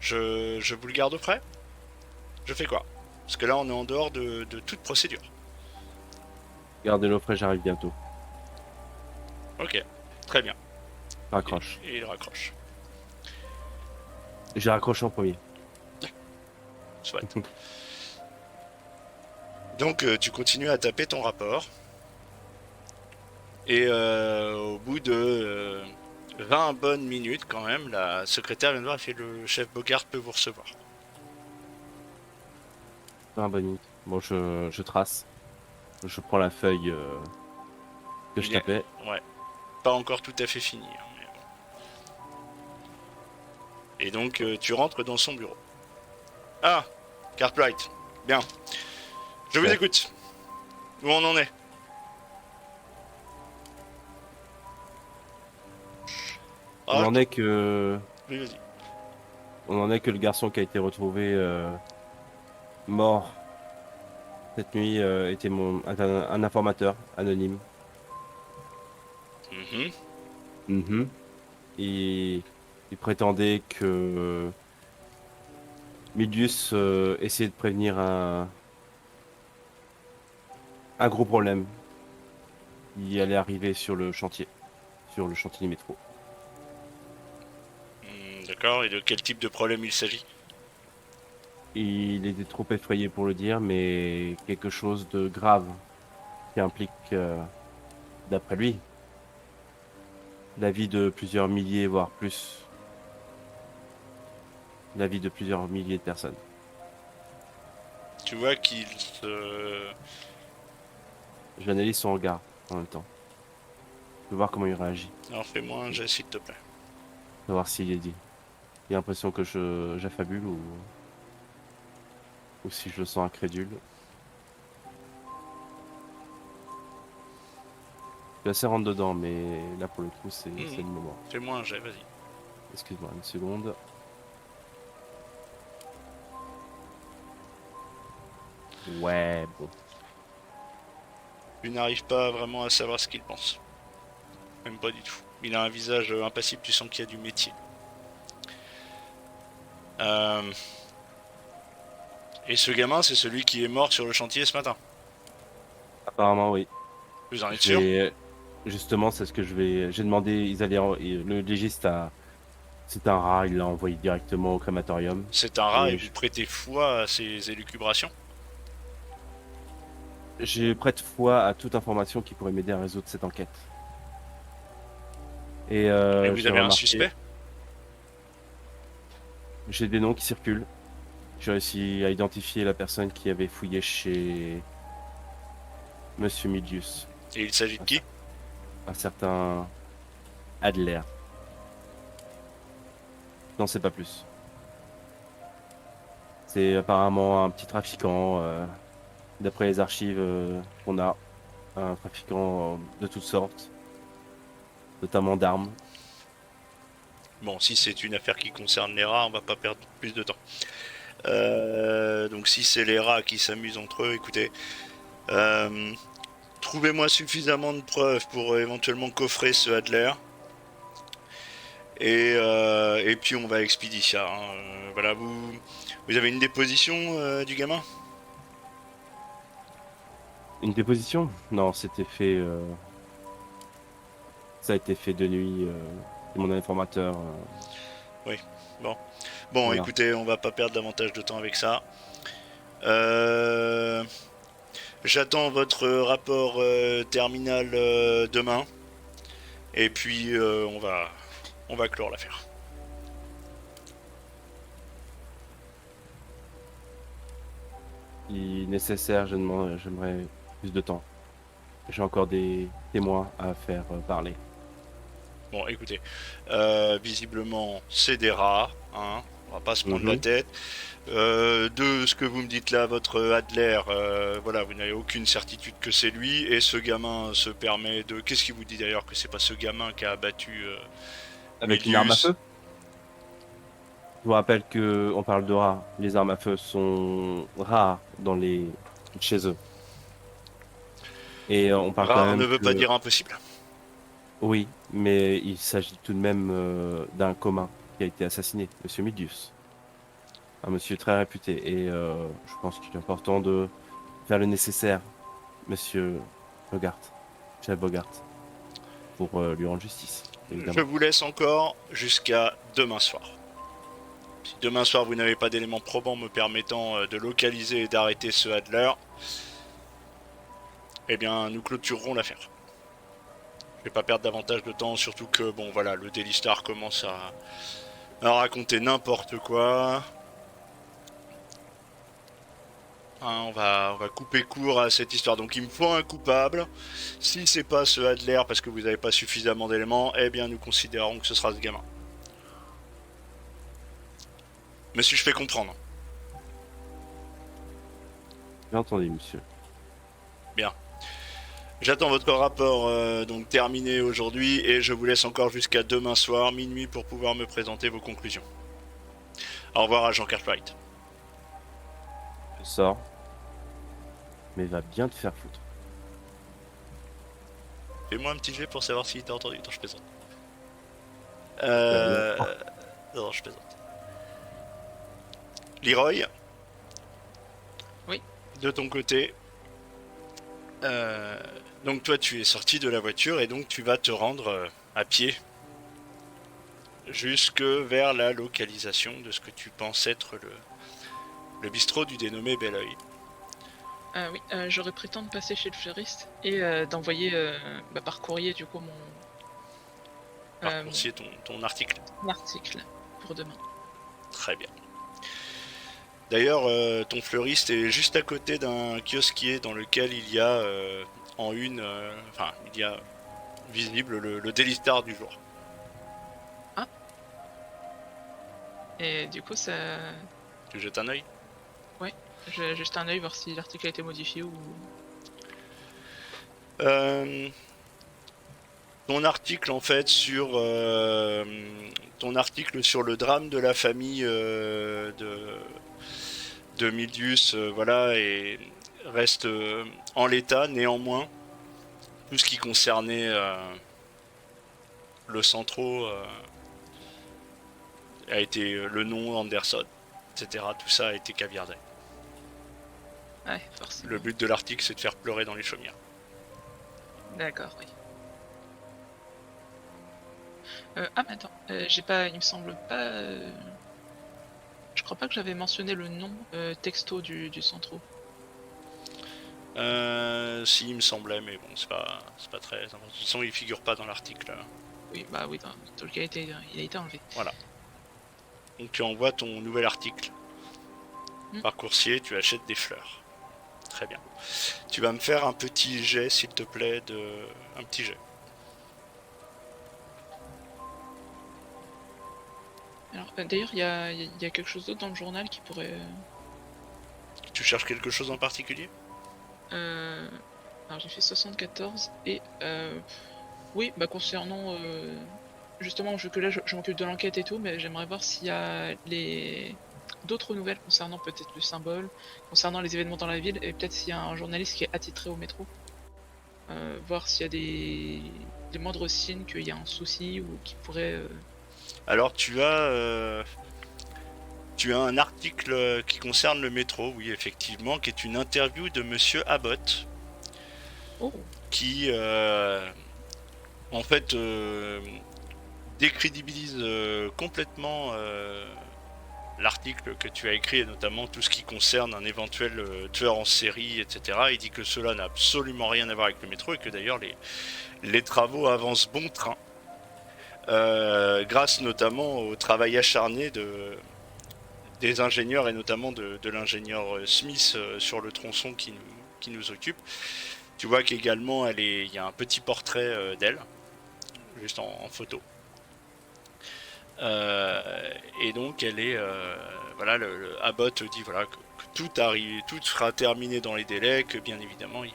Je vous le garde prêt? Je fais quoi? Parce que là, on est en dehors de toute procédure. gardez-le frais, j'arrive bientôt. Ok, très bien. Raccroche. Et il raccroche. J'ai raccroché en premier. Soit. Donc, tu continues à taper ton rapport. Et au bout de 20 bonnes minutes, quand même, la secrétaire vient de voir et fait le chef Bogart peut vous recevoir. Ah, bonne minute. Bon, je trace. Je prends la feuille que je Il est, tapais. ouais, pas encore tout à fait fini, hein, et donc, tu rentres dans son bureau. Ah, Cartwright. Bien. Je vous Ouais. écoute. Où on en est? On Ah, en est que, oui, vas-y. on en est que le garçon qui a été retrouvé mort cette nuit était un informateur anonyme. Mhm. Mhm. Et il prétendait que Milius essayait de prévenir un gros problème qui allait arriver sur le chantier du métro. D'accord, et de quel type de problème il s'agit? Il était trop effrayé pour le dire, mais quelque chose de grave qui implique, d'après lui, la vie de plusieurs milliers, voire plus, la vie de plusieurs milliers de personnes. Tu vois qu'il se... J'analyse son regard en même temps. Je veux voir comment il réagit. Alors fais-moi un jet, s'il te plaît. Je veux voir s'il est dit. Il a l'impression que j'affabule ou si je le sens incrédule. Je suis assez rentre dedans, mais là pour le coup, c'est Mhm. le moment. Fais-moi un jet, vas-y. Excuse-moi, une seconde. Ouais, bon. Tu n'arrives pas vraiment à savoir ce qu'il pense. Même pas du tout. Il a un visage impassible, tu sens qu'il y a du métier. Euh, Et ce gamin, c'est celui qui est mort sur le chantier ce matin. Apparemment, oui. Vous en êtes Je sûr? vais, justement, c'est ce que je vais. J'ai demandé, le légiste a, c'est un rat, il l'a envoyé directement au crématorium. C'est un rat et Et vous prêtez foi à ses élucubrations? j'ai prête foi à toute information qui pourrait m'aider à résoudre cette enquête. Et Et vous j'ai avez un remarqué, suspect? j'ai des noms qui circulent. J'ai réussi à identifier la personne qui avait fouillé chez Monsieur Milius, Et il s'agit de un, qui? cer- un certain Adler. N'en sais pas plus. C'est apparemment un petit trafiquant, d'après les archives qu'on a, un trafiquant de toutes sortes. notamment d'armes. Bon, si c'est une affaire qui concerne les rats, on va pas perdre plus de temps. Donc si c'est les rats qui s'amusent entre eux, écoutez, euh, trouvez-moi suffisamment de preuves pour éventuellement coffrer ce Adler. Et puis on va expédier ça. Hein. Voilà, vous avez une déposition du gamin? Une déposition? Non, c'était fait. Ça a été fait de nuit. C'est mon informateur. Oui. Bon. Bon, Voilà. écoutez, on va pas perdre davantage de temps avec ça. Euh, J'attends votre rapport terminal demain. Et puis on va clore l'affaire. Si nécessaire, j'aimerais plus de temps. J'ai encore des témoins à faire parler. Bon, écoutez, visiblement c'est des rats, hein. On va pas se prendre la Mhm. tête. De ce que vous me dites là, votre Adler, voilà, vous n'avez aucune certitude que c'est lui. Et ce gamin se permet de. Qu'est-ce qui vous dit d'ailleurs que c'est pas ce gamin qui a abattu Avec une arme à Milius? feu? Je vous rappelle que on parle de rats. Les armes à feu sont rares chez eux. Et on parle quand Rare ne même veut pas que dire impossible. oui, mais il s'agit tout de même d'un commun qui a été assassiné, Monsieur Midius, un monsieur très réputé. Et je pense qu'il est important de faire le nécessaire, Monsieur Bogart, chef Bogart, pour lui rendre justice, Je évidemment. vous laisse encore jusqu'à demain soir. Si demain soir vous n'avez pas d'éléments probants me permettant de localiser et d'arrêter ce Adler, eh bien nous clôturerons l'affaire. Je vais pas perdre davantage de temps, surtout que bon voilà, le Daily Star commence à raconter n'importe quoi. Hein, on va couper court à cette histoire. Donc il me faut un coupable. Si c'est pas ce Adler parce que vous n'avez pas suffisamment d'éléments, eh bien nous considérons que ce sera ce gamin. Mais si je fais comprendre. Bien entendu, monsieur. Bien. J'attends votre rapport donc terminé aujourd'hui et je vous laisse encore jusqu'à demain soir, minuit, pour pouvoir me présenter vos conclusions. Au revoir à Jean Cartwright. Je sors, mais va bien te faire foutre. Fais-moi un petit jet pour savoir s'il t'a entendu. Non, je plaisante. Non. Non, je plaisante. Leroy, Oui. de ton côté, euh, donc toi tu es sorti de la voiture et donc tu vas te rendre à pied jusque vers la localisation de ce que tu penses être le bistrot du dénommé Belleuil. Oui, j'aurais prétendu de passer chez le fleuriste et d'envoyer par courrier du coup Raccourcir ton article. mon article pour demain. Très bien. D'ailleurs, ton fleuriste est juste à côté d'un kiosquier dans lequel il y a en une, enfin, il y a visible le Daily Star du jour. Et du coup, ça, Tu jettes un œil. je vais jeter un œil voir si l'article a été modifié ou. Euh, Ton article en fait sur ton article sur le drame de la famille de Milius, voilà, et reste en l'état. Néanmoins, tout ce qui concernait le centro a été le nom Anderson, etc. Tout ça a été caviardé. Ouais, forcément. Le but de l'article, c'est de faire pleurer dans les chaumières. D'accord, oui. Ah, mais attends, j'ai pas, il me semble pas. Je crois pas que j'avais mentionné le nom texto du centro. Si, il me semblait, mais bon, c'est pas très important. De toute façon, il figure pas dans l'article. Oui, bah oui, dans tout le cas, il a été enlevé. Voilà. Donc tu envoies ton nouvel article par coursier, tu achètes des fleurs. Très bien. Tu vas me faire un petit jet, s'il te plaît, un petit jet. Alors, d'ailleurs, il y a quelque chose d'autre dans le journal qui pourrait. Tu cherches quelque chose en particulier? Alors, j'ai fait 74 et Oui, bah concernant justement, vu que là je m'occupe de l'enquête et tout, mais j'aimerais voir s'il y a d'autres nouvelles concernant peut-être le symbole, concernant les événements dans la ville, et peut-être s'il y a un journaliste qui est attitré au métro. Voir s'il y a des moindres signes qu'il y a un souci ou qui pourrait. Alors tu as un article qui concerne le métro, oui effectivement, qui est une interview de Monsieur Abbott, Oh, qui en fait décrédibilise complètement l'article que tu as écrit, et notamment tout ce qui concerne un éventuel tueur en série, etc. Il dit que cela n'a absolument rien à voir avec le métro et que d'ailleurs les travaux avancent bon train, grâce notamment au travail acharné des ingénieurs et notamment de l'ingénieur Smith sur le tronçon qui nous occupe. Tu vois qu'également il y a un petit portrait d'elle, juste en photo. Et donc elle est voilà, le Abbott dit voilà que tout arrive, tout sera terminé dans les délais, que bien évidemment il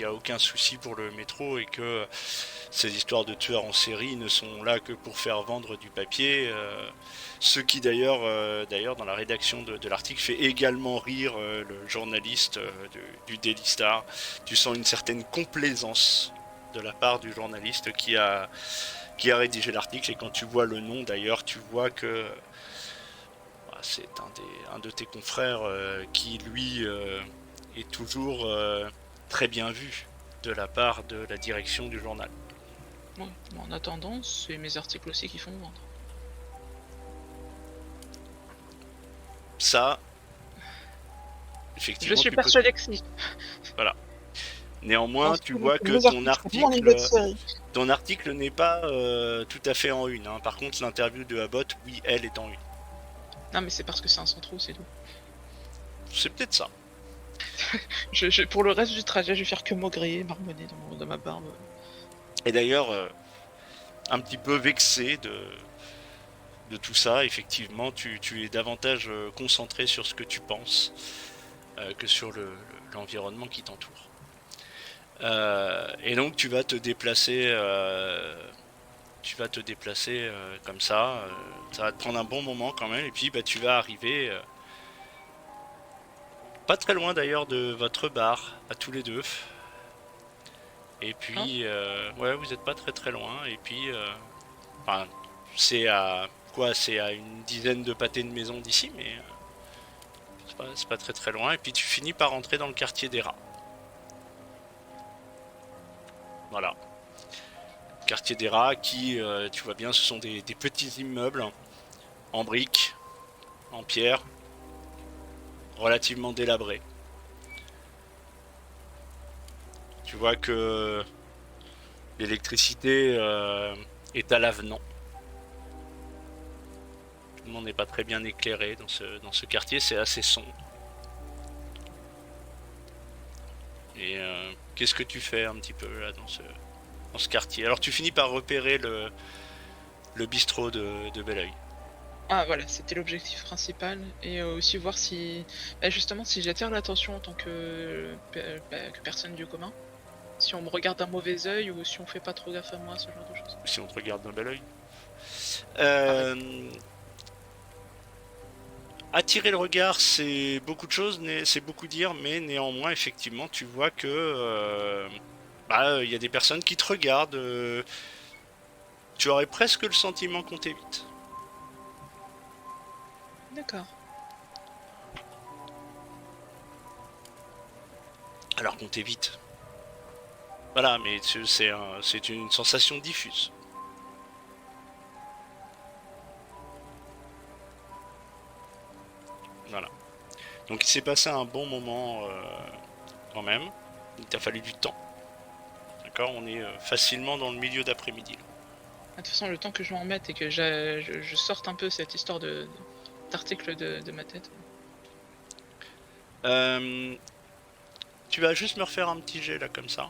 y a aucun souci pour le métro et que ces histoires de tueurs en série ne sont là que pour faire vendre du papier. Ce qui d'ailleurs dans la rédaction de l'article fait également rire le journaliste du Daily Star. Tu sens une certaine complaisance de la part du journaliste qui a rédigé l'article, et quand tu vois le nom d'ailleurs, tu vois que c'est un de tes confrères qui lui est toujours très bien vu de la part de la direction du journal. ouais. En attendant, c'est mes articles aussi qui font vendre. Ça, Je effectivement, suis tu peux. persuadé que si. Voilà. Néanmoins, tu vois que Mes articles, c'est mon idée de série. ton article n'est pas tout à fait en une. Hein. Par contre, l'interview de Abbott, oui, elle est en une. Non, mais c'est parce que c'est un centro, c'est tout. C'est peut-être ça. Pour le reste du trajet, je vais faire que maugréer, marmonner dans ma barbe. Et d'ailleurs, un petit peu vexé de tout ça, effectivement, tu es davantage concentré sur ce que tu penses que sur l'environnement qui t'entoure. Et donc tu vas te déplacer, comme ça. Ça va te prendre un bon moment quand même, et puis bah, tu vas arriver pas très loin d'ailleurs de votre bar à tous les deux. Et puis ouais, vous êtes pas très très loin. Et puis enfin, c'est à quoi? C'est à une dizaine de pâtés de maison d'ici, mais c'est pas très très loin. Et puis tu finis par rentrer dans le quartier des rats. Voilà. Quartier des rats qui, tu vois bien, ce sont des petits immeubles en briques, en pierre, relativement délabrés. Tu vois que l'électricité est à l'avenant. Tout le monde n'est pas très bien éclairé dans ce quartier, c'est assez sombre. Et qu'est-ce que tu fais un petit peu là dans ce quartier? Alors tu finis par repérer le bistrot de Belleuil. Ah voilà, c'était l'objectif principal. Et aussi voir si, justement, si j'attire l'attention en tant que personne du commun. Si on me regarde d'un mauvais œil ou si on fait pas trop gaffe à moi, ce genre de choses. Si on te regarde d'un bel oeil. Attirer le regard, c'est beaucoup de choses, c'est beaucoup dire, mais néanmoins, effectivement, tu vois que il y a des personnes qui te regardent. Tu aurais presque le sentiment qu'on t'évite. D'accord. Alors qu'on t'évite. Voilà, mais c'est une sensation diffuse. Voilà. Donc il s'est passé un bon moment quand même. Il t'a fallu du temps. D'accord, on est facilement dans le milieu d'après-midi. De toute façon, le temps que je m'en remette et que je sorte un peu cette histoire d'article de ma tête. Tu vas juste me refaire un petit jet là comme ça.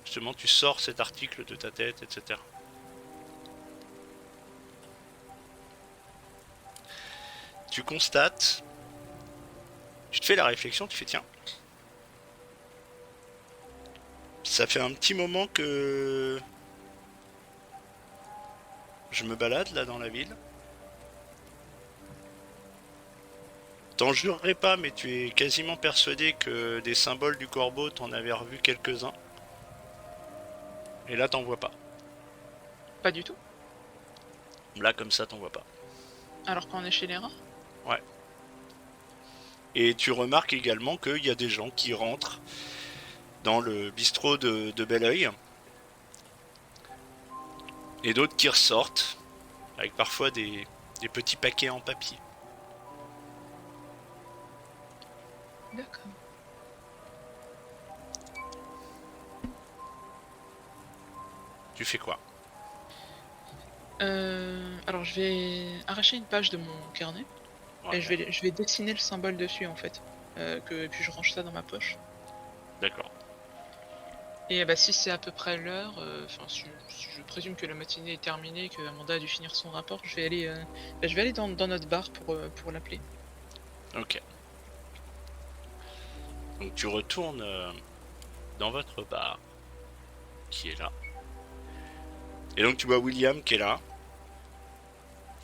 Justement, tu sors cet article de ta tête, etc. Tu constates, tu te fais la réflexion, tu fais tiens. Ça fait un petit moment que je me balade là dans la ville. T'en jurerais pas, mais tu es quasiment persuadé que des symboles du corbeau, t'en avais revu quelques-uns. Et là, t'en vois pas. Pas du tout. Là, comme ça, t'en vois pas. Alors qu'on est chez les rats. Ouais. Et tu remarques également qu'il y a des gens qui rentrent dans le bistrot de Belleuil. Et d'autres qui ressortent, avec parfois des petits paquets en papier. D'accord. Tu fais quoi? Alors je vais arracher une page de mon carnet Ouais, et je vais dessiner le symbole dessus en fait. Et puis je range ça dans ma poche. d'accord. Et bah, si c'est à peu près l'heure, enfin si je présume que la matinée est terminée, que Amanda a dû finir son rapport, je vais aller dans notre bar pour l'appeler. Ok. Donc tu retournes dans votre bar, qui est là. Et donc tu vois William qui est là.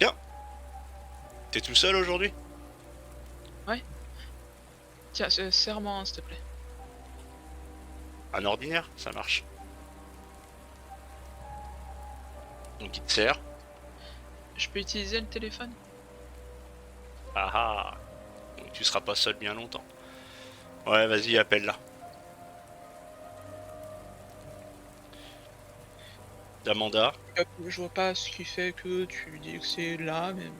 Tiens, t'es tout seul aujourd'hui? Tiens, serre-moi un, s'il te plaît. Un ordinaire, ça marche. Donc il te sert. Je peux utiliser le téléphone? Ah ah. Donc tu seras pas seul bien longtemps. Ouais, vas-y, appelle-la. D'Amanda. Je vois pas ce qui fait que tu dis que c'est là, mais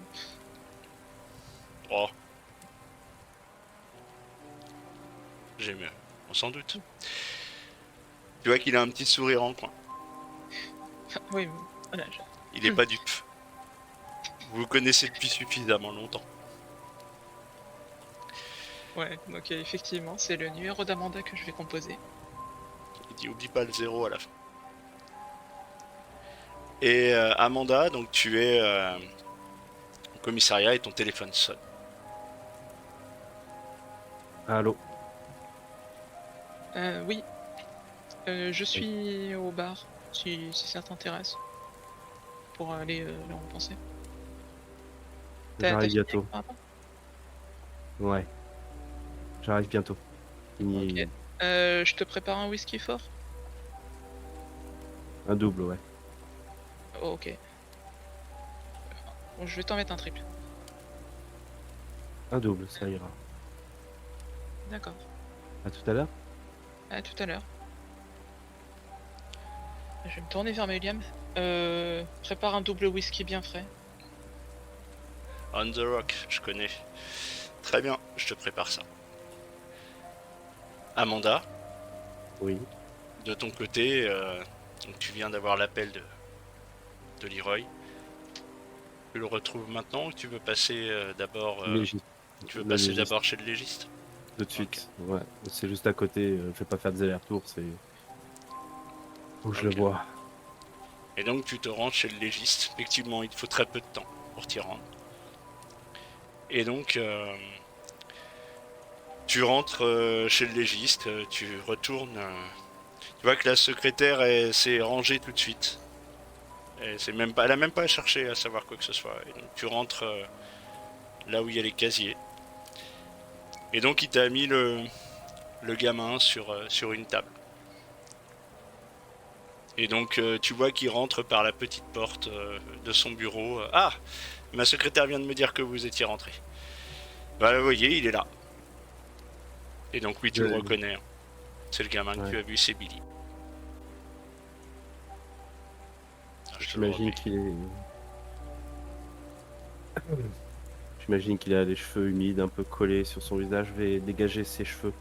Oh. J'ai mieux. On s'en doute. Tu vois qu'il a un petit sourire en coin. oui, mais voilà. Il est pas dupe. Vous vous connaissez depuis suffisamment longtemps. Ouais, donc effectivement, c'est le numéro d'Amanda que je vais composer. Il dit oublie pas le 0 à la fin. Et Amanda, donc tu es au commissariat et ton téléphone sonne. Allô? Oui, je suis au bar, si ça t'intéresse, pour aller là où on pensait. T'as J'arrive fini avec bientôt. ton rapport? Ouais, j'arrive bientôt. Fini Ok. Je te prépare un whisky fort? un double, ouais. Oh, ok. Bon, je vais t'en mettre un triple. Un double, ça ira. D'accord. À tout à l'heure? À tout à l'heure. Je vais me tourner vers William. Prépare un double whisky bien frais. On the Rock, je connais. Très bien, je te prépare ça. Amanda, Oui. de ton côté, donc tu viens d'avoir l'appel de Leroy. Tu le retrouves maintenant ou tu veux passer d'abord Légiste. tu veux Le passer légiste, d'abord chez le légiste? tout de Ok, suite. Ouais, c'est juste à côté. Je vais pas faire des allers-retours, c'est où je le ok. vois. Et donc tu te rends chez le légiste. Effectivement, il te faut très peu de temps pour t'y rendre. Et donc tu rentres chez le légiste, tu retournes. Tu vois que la secrétaire s'est rangée tout de suite. Elle a même pas cherché à savoir quoi que ce soit. Et donc tu rentres là où il y a les casiers. Et donc il t'a mis le gamin sur une table. Et donc tu vois qu'il rentre par la petite porte de son bureau. Ah, ma secrétaire vient de me dire que vous étiez rentré. Bah vous voyez, il est là. Et donc oui, tu le Je- reconnais. Hein. C'est le gamin que ouais. tu as vu, c'est Billy. Ah, je te le J'imagine remets. qu'il est. J'imagine qu'il a les cheveux humides, un peu collés sur son visage. Je vais dégager ses cheveux.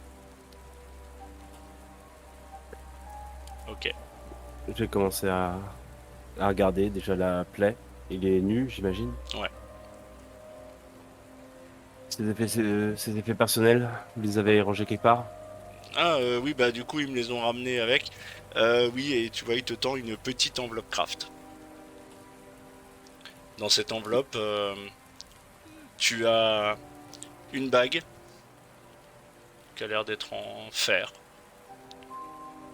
Ok. Je vais commencer à regarder déjà la plaie. Il est nu, j'imagine. Ouais. Ses effets personnels, vous les avez rangés quelque part? Ah oui, bah du coup ils me les ont ramenés avec. Oui, et tu vois, il te tend une petite enveloppe craft. Dans cette enveloppe, tu as une bague qui a l'air d'être en fer.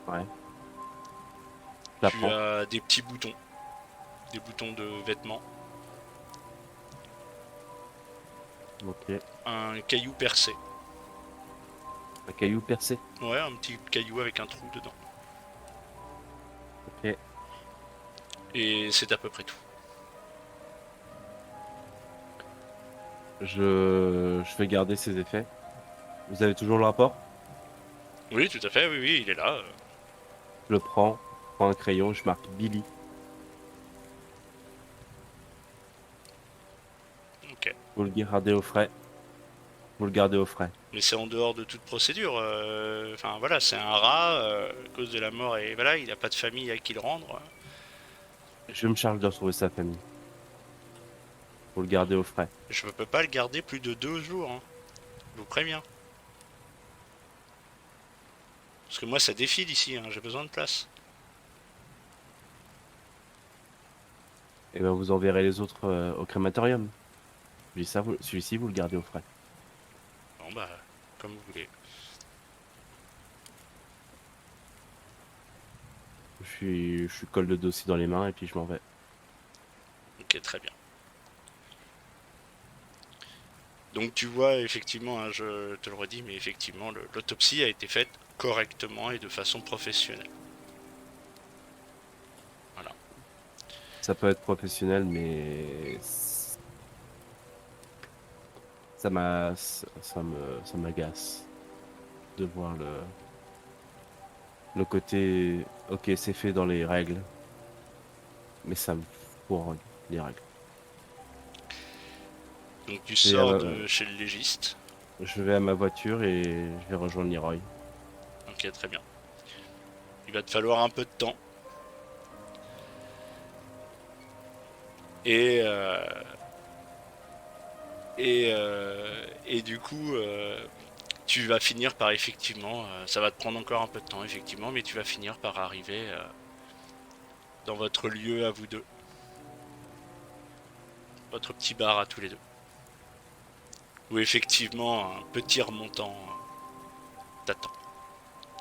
Ouais. Je la Tu prends. as des petits boutons des boutons de vêtements, Ok. un caillou percé. Un caillou percé. Ouais, un petit caillou avec un trou dedans. Ok. Et c'est à peu près tout. Je vais garder ces effets. Vous avez toujours le rapport? Oui, tout à fait, oui, oui, il est là. Je le prends un crayon, je marque Billy. Ok. Vous le gardez au frais. Vous le gardez au frais. Mais c'est en dehors de toute procédure. Enfin voilà, c'est un rat, à cause de la mort, et voilà, il n'a pas de famille à qui le rendre. Je me charge de retrouver sa famille. Vous le gardez au frais. Je ne peux pas le garder plus de 2 jours, hein. Je vous préviens. Parce que moi ça défile ici, hein, j'ai besoin de place. Et ben vous enverrez les autres au crématorium. Celui-ci, vous le gardez au frais. Bon bah, comme vous voulez. Je suis colle le dossier dans les mains et puis je m'en vais. Ok, très bien. Donc tu vois, effectivement, hein, je te le redis, mais effectivement, l'autopsie a été faite correctement et de façon professionnelle. Voilà. Ça peut être professionnel, mais ça m'agace de voir le côté. Ok, c'est fait dans les règles, mais ça me fourre les règles. Donc tu Et, sors de chez le légiste. je vais à ma voiture et je vais rejoindre Leroy. Ok, très bien. Il va te falloir un peu de temps. Et, et du coup, tu vas finir par effectivement, ça va te prendre encore un peu de temps effectivement, mais tu vas finir par arriver dans votre lieu à vous deux, votre petit bar à tous les deux, où effectivement un petit remontant t'attend.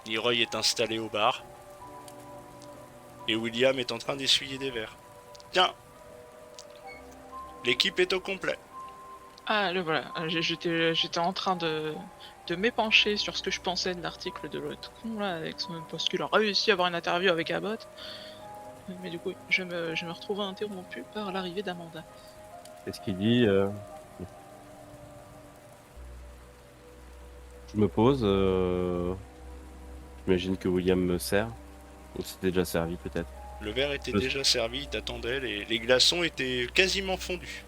Leroy est installé au bar et William est en train d'essuyer des verres. Tiens, l'équipe est au complet. Ah, le voilà. J'étais en train de m'épancher sur ce que je pensais de l'article de l'autre con là, parce qu'il a réussi à avoir une interview avec Abbott. Mais du coup, je me retrouve interrompu par l'arrivée d'Amanda. Qu'est-ce qu'il dit Je me pose. J'imagine que William me sert. Ou c'était déjà servi peut-être. Le verre était Je, déjà servi, il t'attendait, les glaçons étaient quasiment fondus.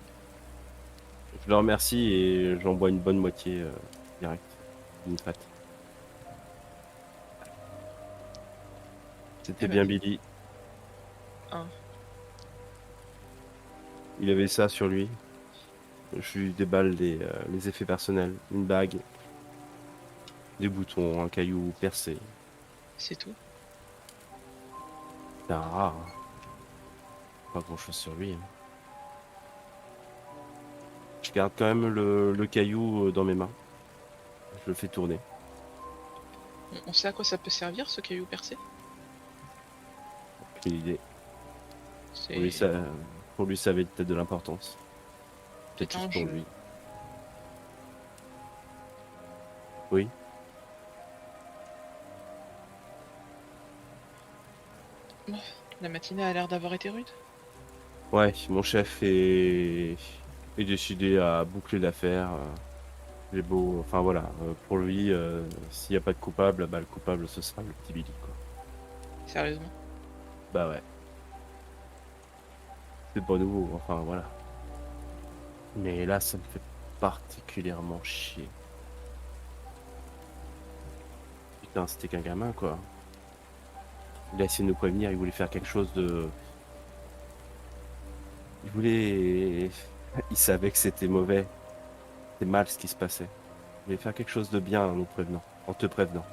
je le remercie et j'en bois une bonne moitié direct. D'une traite. Eh C'était ben, bien Billy. ah, Il avait ça sur lui. Je lui déballe les effets personnels. Une bague, des boutons, un caillou percé. c'est tout. C'est un rat, hein. Pas grand-chose sur lui, hein. Je garde quand même le caillou dans mes mains. Je le fais tourner. On sait à quoi ça peut servir ce caillou percé? Aucune idée. C'est Pour lui, ça avait peut-être de l'importance. Peut-être peut-être un juste pour jeu. lui. Oui. La matinée a l'air d'avoir été rude. Ouais, mon chef est décidé à boucler l'affaire. J'ai beau, enfin voilà, pour lui, s'il n'y a pas de coupable, bah le coupable ce sera le petit Billy, quoi. Sérieusement. Bah ouais, c'est pas nouveau, enfin voilà. Mais là, ça me fait particulièrement chier. Putain, c'était qu'un gamin, quoi. Il a essayé de nous prévenir, il voulait faire quelque chose de. Il voulait. Il savait que c'était mauvais, c'était mal ce qui se passait. Il voulait faire quelque chose de bien en nous prévenant, en te prévenant.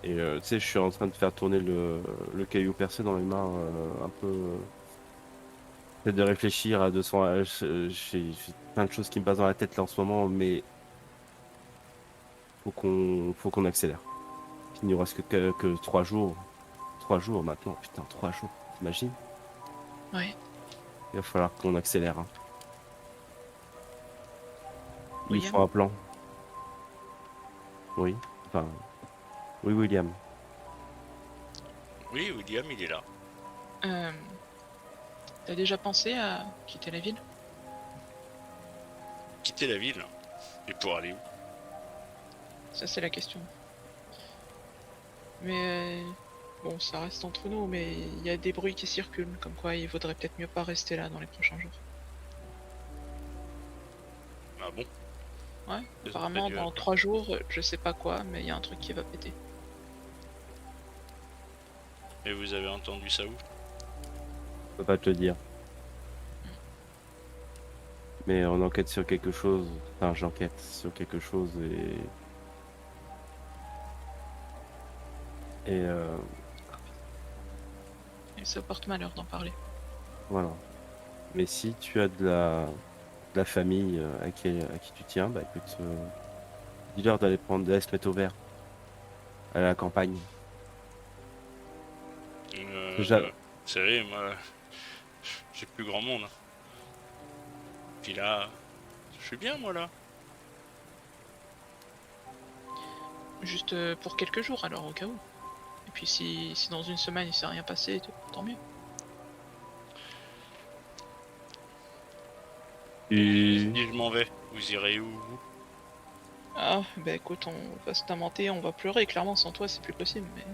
Et tu sais, je suis en train de faire tourner le caillou percé dans mes mains, un peu. Peut-être de réfléchir à 200. J'ai plein de choses qui me passent dans la tête là en ce moment, mais faut qu'on accélère. Il n'y reste que 3 jours. 3 jours maintenant, putain, 3 jours. t'imagines? Ouais. Il va falloir qu'on accélère, hein. Il nous William? faut un plan. Oui. Enfin, oui, William. Oui, William, il est là. Euh, T'as déjà pensé à quitter la ville? Quitter la ville. Et pour aller où? Ça, c'est la question. Mais bon, ça reste entre nous, mais il y a des bruits qui circulent, comme quoi il vaudrait peut-être mieux pas rester là dans les prochains jours. Ah bon? Ouais, Ça serait apparemment dû à dans quoi? 3 jours, je sais pas quoi, mais il y a un truc qui va péter. Et vous avez entendu ça où? Je peux pas te le dire. Mais on enquête sur quelque chose. Enfin, j'enquête sur quelque chose et Et ça porte malheur d'en parler. voilà. Mais si tu as de la famille à qui tu tiens, bah écoute, dis-leur d'aller se mettre au vert, à la campagne. Déjà, Vous savez, moi, j'ai plus grand monde. Puis là, je suis bien, moi, là. Juste pour quelques jours alors, au cas où. Et puis si dans une semaine il s'est rien passé, tant mieux. Et tu... si je m'en vais, vous irez où, vous? Ah, bah écoute, on va se lamenter, on va pleurer, clairement sans toi c'est plus possible, mais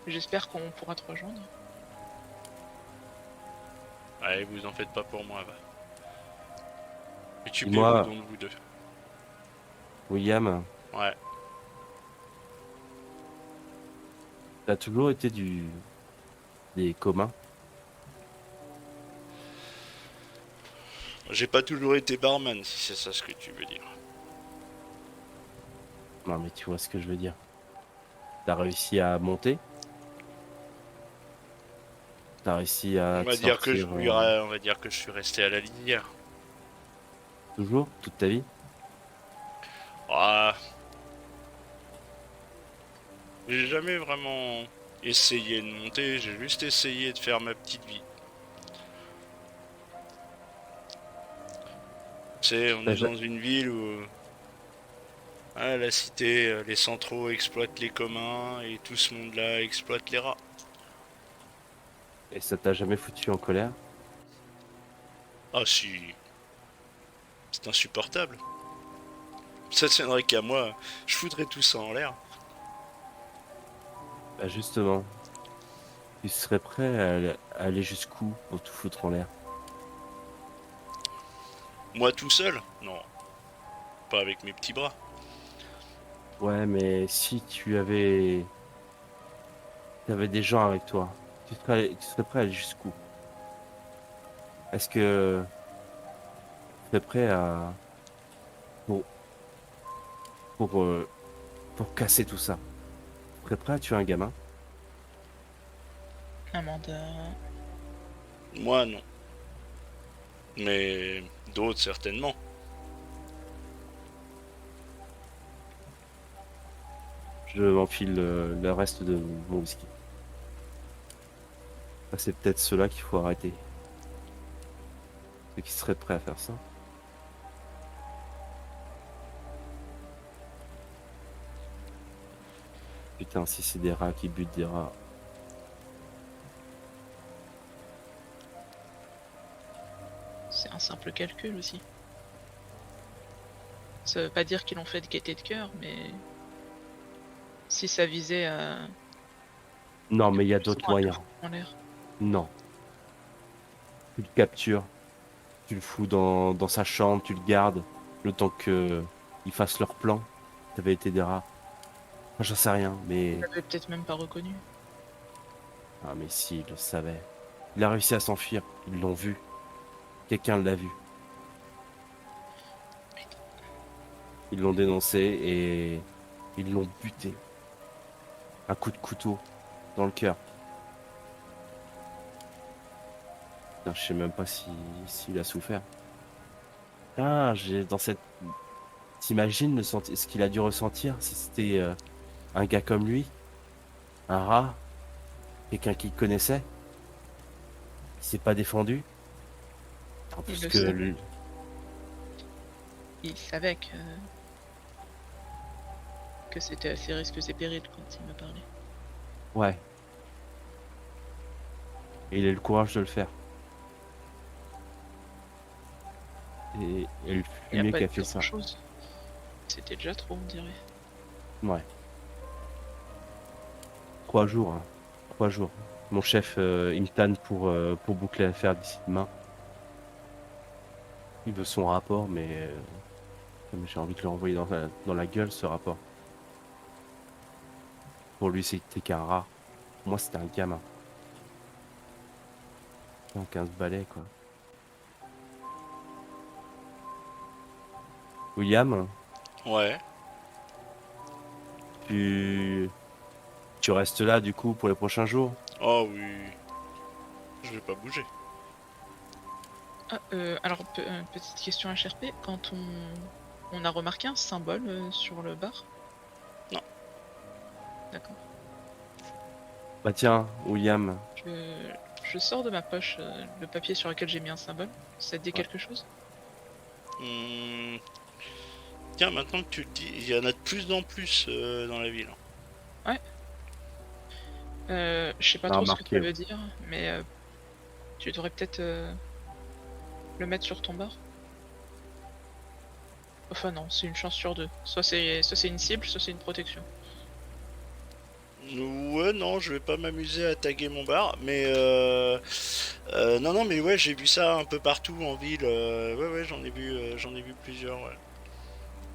j'espère qu'on pourra te rejoindre. Allez, vous en faites pas pour moi, va. Occupez-vous Dis-moi, donc, vous deux. William, Ouais. t'as toujours été des communs? J'ai pas toujours été barman, si c'est ça ce que tu veux dire. Non, mais tu vois ce que je veux dire. T'as réussi à monter? T'as réussi On à te va dire que sortir on va dire que je suis resté à la linière. toujours, toute ta vie? Ah, j'ai jamais vraiment essayé de monter, j'ai juste essayé de faire ma petite vie. Tu sais, on T'as est ja- dans une ville où la cité, les centraux exploitent les communs et tout ce monde-là exploite les rats. Et ça t'a jamais foutu en colère? Ah si, c'est insupportable. Ça tiendrait qu'à moi, je foudrais tout ça en l'air. Bah justement, tu serais prêt à aller jusqu'où pour tout foutre en l'air? Moi tout seul? Non, pas avec mes petits bras. Ouais, mais si t'avais des gens avec toi, tu serais prêt à aller jusqu'où? Est-ce que tu serais prêt pour, pour, euh, pour casser tout ça? Tu serais prêt à tuer un gamin? Amanda, Moi non, mais d'autres certainement. Je m'enfile le reste de mon whisky. Ça, c'est peut-être ceux-là qu'il faut arrêter. Ceux qui seraient prêts à faire ça. Putain, si c'est des rats qui butent des rats. c'est un simple calcul aussi. Ça veut pas dire qu'ils l'ont fait de gaieté de cœur, mais si ça visait à Non, mais il y a d'autres justement à te moyens. foutre en l'air. Non. Tu le captures, tu le fous dans sa chambre, tu le gardes, le temps que ils fassent leur plan. T'avais été des rats. Moi, j'en sais rien, Ils mais... l'avaient peut-être même pas reconnu. Ah, mais si, il le savait. Il a réussi à s'enfuir. Ils l'ont vu. Quelqu'un l'a vu. Ils l'ont dénoncé et ils l'ont buté. Un coup de couteau dans le cœur. Putain, je sais même pas s'il a souffert. Ah, j'ai dans cette... T'imagines ce qu'il a dû ressentir si c'était un gars comme lui, un rat. quelqu'un qui le connaissait, qui s'est pas défendu. En Il plus le que sait. lui... Il savait que c'était assez risques et périls quand il m'a parlé. Ouais. Et il a eu le courage de le faire. Et le Il n'y a fumier pas qui a dit fait grand ça. chose. C'était déjà trop, on dirait. Ouais. 3 jours, hein. 3 jours. Mon chef, il me tanne pour boucler l'affaire d'ici demain. Il veut son rapport, mais j'ai envie de le renvoyer dans la gueule, ce rapport. Pour lui, c'était qu'un rat. Pour moi, c'était un gamin. Un 15 balais, quoi. William, Ouais. tu restes là, du coup, pour les prochains jours? Oh oui. Je vais pas bouger. Ah, alors, petite question HRP, quand on a remarqué un symbole sur le bar? Non. D'accord. Bah tiens, William. Je sors de ma poche le papier sur lequel j'ai mis un symbole. Ça te dit Ouais. quelque chose? Hmm. Tiens, maintenant que tu le dis, il y en a de plus en plus dans la ville. Je sais pas T'as trop ce que remarqué, ça ouais. veut dire, mais tu devrais peut-être le mettre sur ton bar. Enfin non, c'est une chance sur deux. Soit c'est une cible, soit c'est une protection. Ouais, non, je vais pas m'amuser à taguer mon bar, mais non, non, mais ouais, j'ai vu ça un peu partout en ville. Ouais, ouais, j'en ai vu plusieurs. Ouais.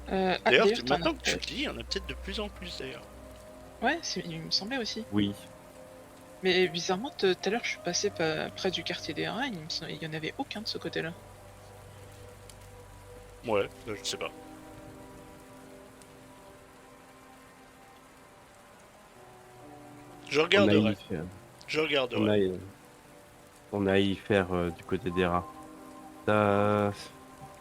Ah D'ailleurs, d'ailleurs maintenant que tu le dis, il y en a peut-être de plus en plus d'ailleurs. ouais, il me semblait aussi. Oui. Mais bizarrement, tout à l'heure, je suis passé près du quartier des Rats, il y en avait aucun de ce côté-là. Ouais, je sais pas. Je On a regarderai. y faire. Je On regarderai. a, on a y faire du côté des rats. T'as...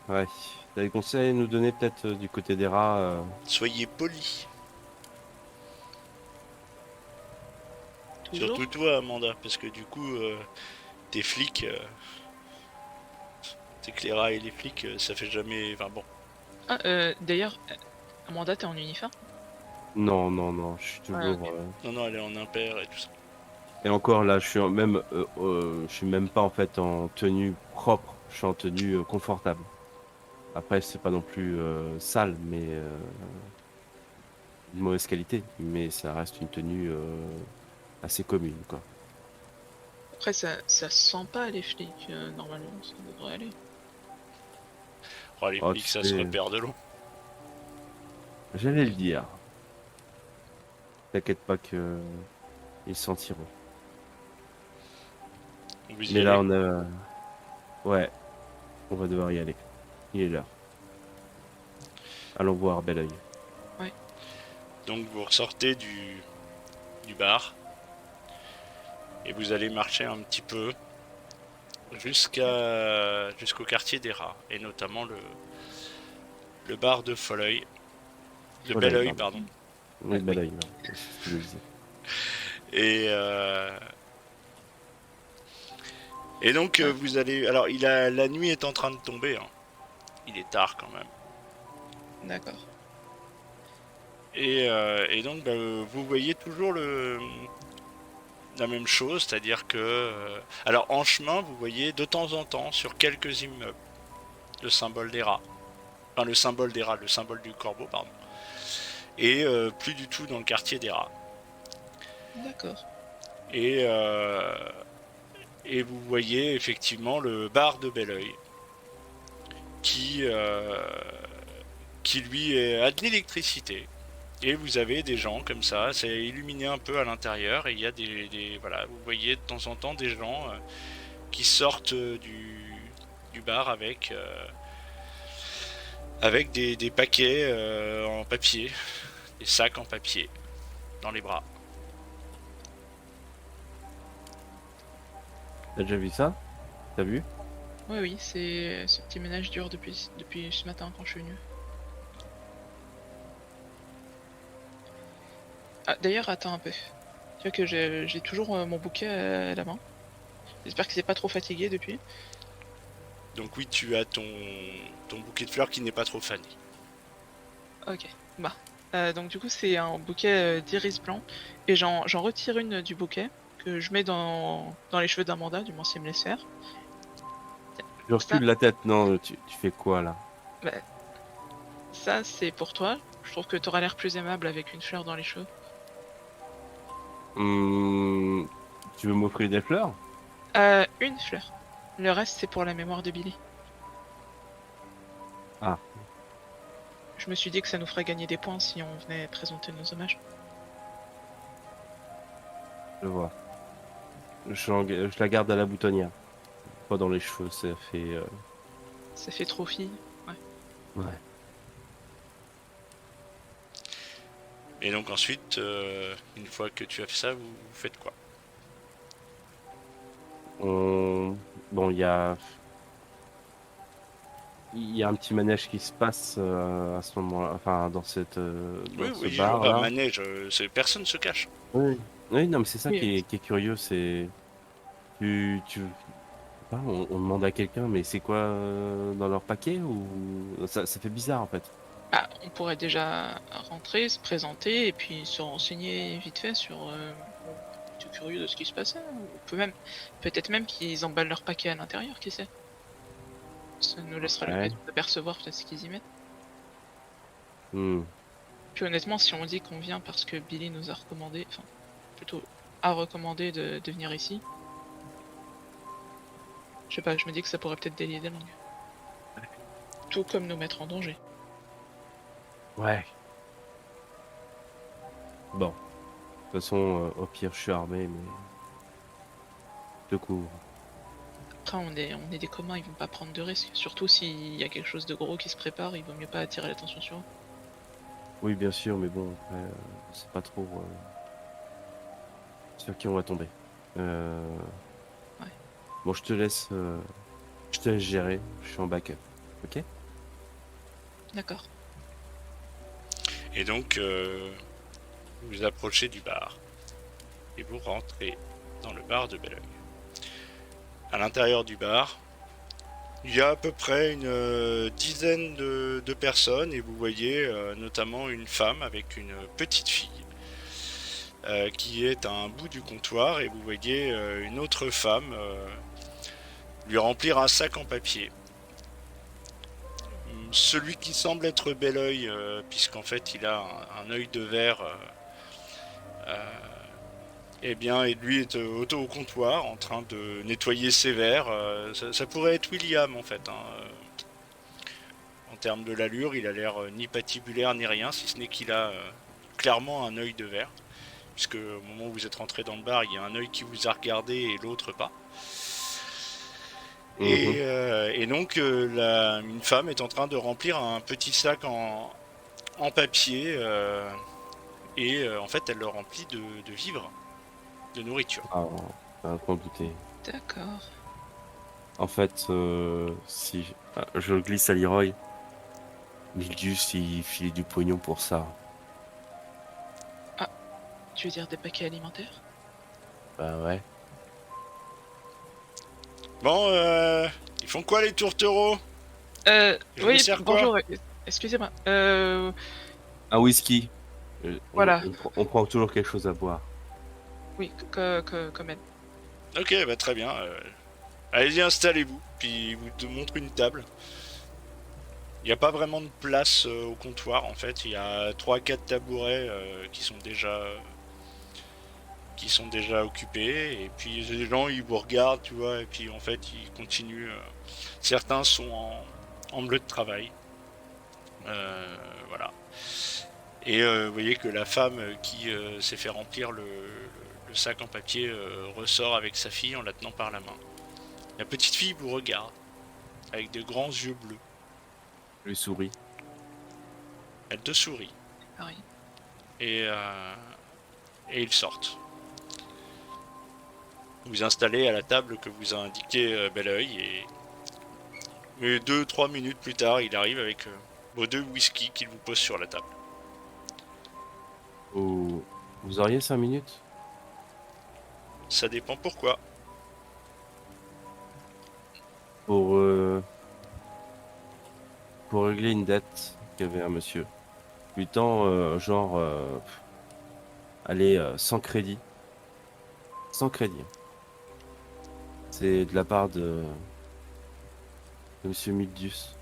Ouais. T'as des conseils à nous donner peut-être du côté des rats Soyez polis. Toujours. Surtout toi, Amanda, parce que du coup, tes flics, c'est que les rats et les flics, ça fait jamais. Enfin bon. Ah, d'ailleurs, Amanda, t'es en uniforme? Non, non, non. Je suis Ouais, toujours... ok. Non, non, elle est en impair et tout ça. Et encore là, je suis même pas en fait en tenue propre. Je suis en tenue confortable. Après, c'est pas non plus sale, mais de mauvaise qualité. Mais ça reste une tenue assez commune, quoi. Après, ça se sent pas les flics, normalement, ça devrait aller. Oh, les Oh, tu flics, ça se sais, repère de loin. j'allais le dire. T'inquiète pas que ils s'en tireront. Vous y Mais là, allez? on a... Ouais, on va devoir y aller. Il est l'heure. Allons voir Bel Oeil. Donc vous ressortez du bar et vous allez marcher un petit peu jusqu'au quartier des rats et notamment le bar de Folleuil, de Bel Oeil, Bel-Oeil, pardon. pardon. Oui, Oui. Bel Oeil, non. C'est ce que je disais. Et et donc vous allez, alors la nuit est en train de tomber, hein. Il est tard quand même. D'accord. Et donc bah, vous voyez toujours la même chose, c'est-à-dire que alors en chemin vous voyez de temps en temps sur quelques immeubles le symbole des rats. Enfin, le symbole des rats, le symbole du corbeau, pardon. Et plus du tout dans le quartier des rats. D'accord. Et, euh, et vous voyez effectivement le bar de Bel-Oeil qui, qui lui a de l'électricité. Et vous avez des gens comme ça, c'est illuminé un peu à l'intérieur et il y a voilà, vous voyez de temps en temps des gens qui sortent du bar avec des paquets en papier, des sacs en papier dans les bras. T'as déjà vu ça? T'as vu? Oui, oui, ce petit ménage dure depuis ce matin quand je suis venu. Ah, d'ailleurs, attends un peu. Tu vois que j'ai toujours mon bouquet à la main. J'espère qu'il s'est pas trop fatigué depuis. Donc oui, tu as ton bouquet de fleurs qui n'est pas trop fané. Ok, bah. Donc du coup c'est un bouquet d'iris blanc et j'en retire une du bouquet que je mets dans les cheveux d'Amanda, du moins si elle me laisse faire. Je Ça, recule la tête. Non, tu fais quoi là? bah, ça c'est pour toi. Je trouve que t'auras l'air plus aimable avec une fleur dans les cheveux. Hum, Tu veux m'offrir des fleurs? Une fleur. Le reste c'est pour la mémoire de Billy. Ah, Je me suis dit que ça nous ferait gagner des points si on venait présenter nos hommages. je vois. Je la garde à la boutonnière. Pas dans les cheveux, ça fait. Ça fait trop fille. Ouais. Ouais. Et donc ensuite, une fois que tu as fait ça, vous faites quoi? Bon, il y a un petit manège qui se passe à ce moment-là, enfin Oui, dans ce oui, je vois, bar-là. manège, personne se cache. Oui. Oui, non, mais c'est ça Oui, qui est curieux, c'est tu pas, on demande à quelqu'un, mais c'est quoi dans leur paquet ou ça fait bizarre en fait. bah, on pourrait déjà rentrer, se présenter et puis se renseigner vite fait sur. On était curieux de ce qui se passait. Peut-être même qu'ils emballent leur paquet à l'intérieur, qui sait. Ça nous laissera Ouais. l'occasion d'apercevoir peut-être ce qu'ils y mettent. Hmm. Puis honnêtement, si on dit qu'on vient parce que Billy nous a recommandé, enfin plutôt a recommandé de venir ici, je sais pas, je me dis que ça pourrait peut-être délier des langues. Tout comme nous mettre en danger. Ouais. Bon, de toute façon, au pire, je suis armé, mais je te couvre. Après, on est des communs, ils vont pas prendre de risques. Surtout s'il y a quelque chose de gros qui se prépare, il vaut mieux pas attirer l'attention sur eux. Oui, bien sûr, mais bon, après, c'est pas trop sur qui on va tomber. Euh, Ouais, Bon, je te laisse gérer. Je suis en backup. Ok? d'accord. Et donc, vous approchez du bar. Et vous rentrez dans le bar de Belleuil. À l'intérieur du bar, il y a à peu près une dizaine de personnes et vous voyez notamment une femme avec une petite fille qui est à un bout du comptoir et vous voyez une autre femme lui remplir un sac en papier. Celui qui semble être Belleuil, puisqu'en fait il a un œil de verre, eh bien, et lui est au comptoir en train de nettoyer ses verres. Ça pourrait être William en fait, hein. En termes de l'allure, il a l'air ni patibulaire ni rien, si ce n'est qu'il a clairement un œil de verre. Puisque au moment où vous êtes rentré dans le bar, il y a un œil qui vous a regardé et l'autre pas. Mhm. Et donc, une femme est en train de remplir un petit sac en papier. En fait, elle le remplit de vivres, de nourriture. Ah, pas trop douter. D'accord. En fait, si je le glisse à Leroy, Mildus, il filait du pognon pour ça. Ah, tu veux dire des paquets alimentaires? Bah ouais. Bon, ils font quoi les tourtereaux? Je vous Oui, sers quoi? bonjour, excusez-moi. Un whisky. Voilà, On prend toujours quelque chose à boire. oui, comme elle. Ok, bah très bien. Allez-y, installez-vous. Puis vous te montre une table. Il n'y a pas vraiment de place au comptoir en fait. Il y a trois quatre tabourets qui sont déjà occupés. Et puis les gens ils vous regardent, tu vois. Et puis en fait ils continuent. Certains sont en bleu de travail. Voilà. Et vous voyez que la femme qui s'est fait remplir le sac en papier ressort avec sa fille en la tenant par la main. La petite fille vous regarde avec de grands yeux bleus. Je lui souris. Elle te sourit Pareil. et, ils sortent. Vous installez à la table que vous a indiqué Belleuil et 2-3 minutes plus tard, il arrive avec vos deux whisky qu'il vous pose sur la table. Oh, vous auriez 5 minutes? Ça dépend pourquoi. Pour, euh, pour régler une dette qu'avait un monsieur. Lui tend, allez, sans crédit. Sans crédit. C'est de la part de monsieur Mildius.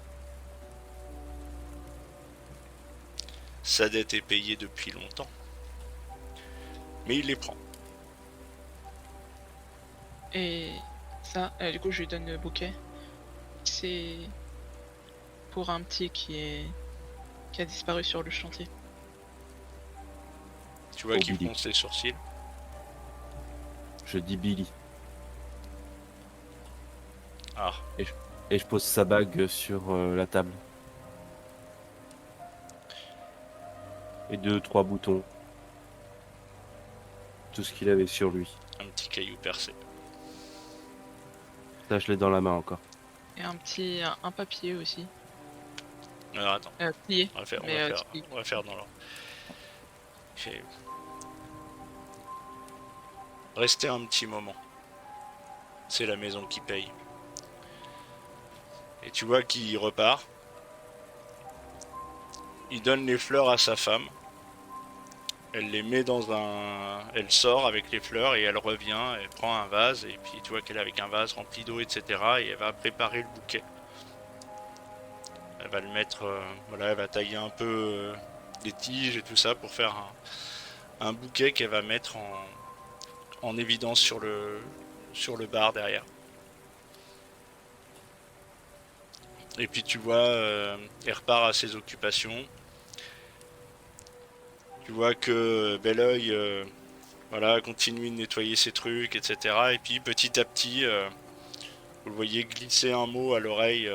Sa dette est payée depuis longtemps. Mais il les prend. Et ça, du coup, je lui donne le bouquet. C'est pour un petit qui a disparu sur le chantier. Tu vois Oh, qu'il Billy. fronce les sourcils. Je dis Billy. Ah, Et je pose sa bague sur la table. Et 2, 3 boutons. Tout ce qu'il avait sur lui. un petit caillou percé. Ça, je l'ai dans la main encore. Et un papier aussi. Alors attends, Plié. on va faire, Mais, on va faire dans l'ordre. J'ai- Restez un petit moment. C'est la maison qui paye. Et tu vois qu'il repart. Il donne les fleurs à sa femme. Elle les met dans un... Elle sort avec les fleurs et elle revient, elle prend un vase et puis tu vois qu'elle est avec un vase rempli d'eau, etc. Et elle va préparer le bouquet. Elle va le mettre... voilà, elle va tailler un peu les tiges et tout ça pour faire un bouquet qu'elle va mettre en évidence sur le bar derrière. Et puis tu vois, elle repart à ses occupations. Tu vois que Belleuil voilà, continue de nettoyer ses trucs, etc. Et puis petit à petit, vous le voyez glisser un mot à l'oreille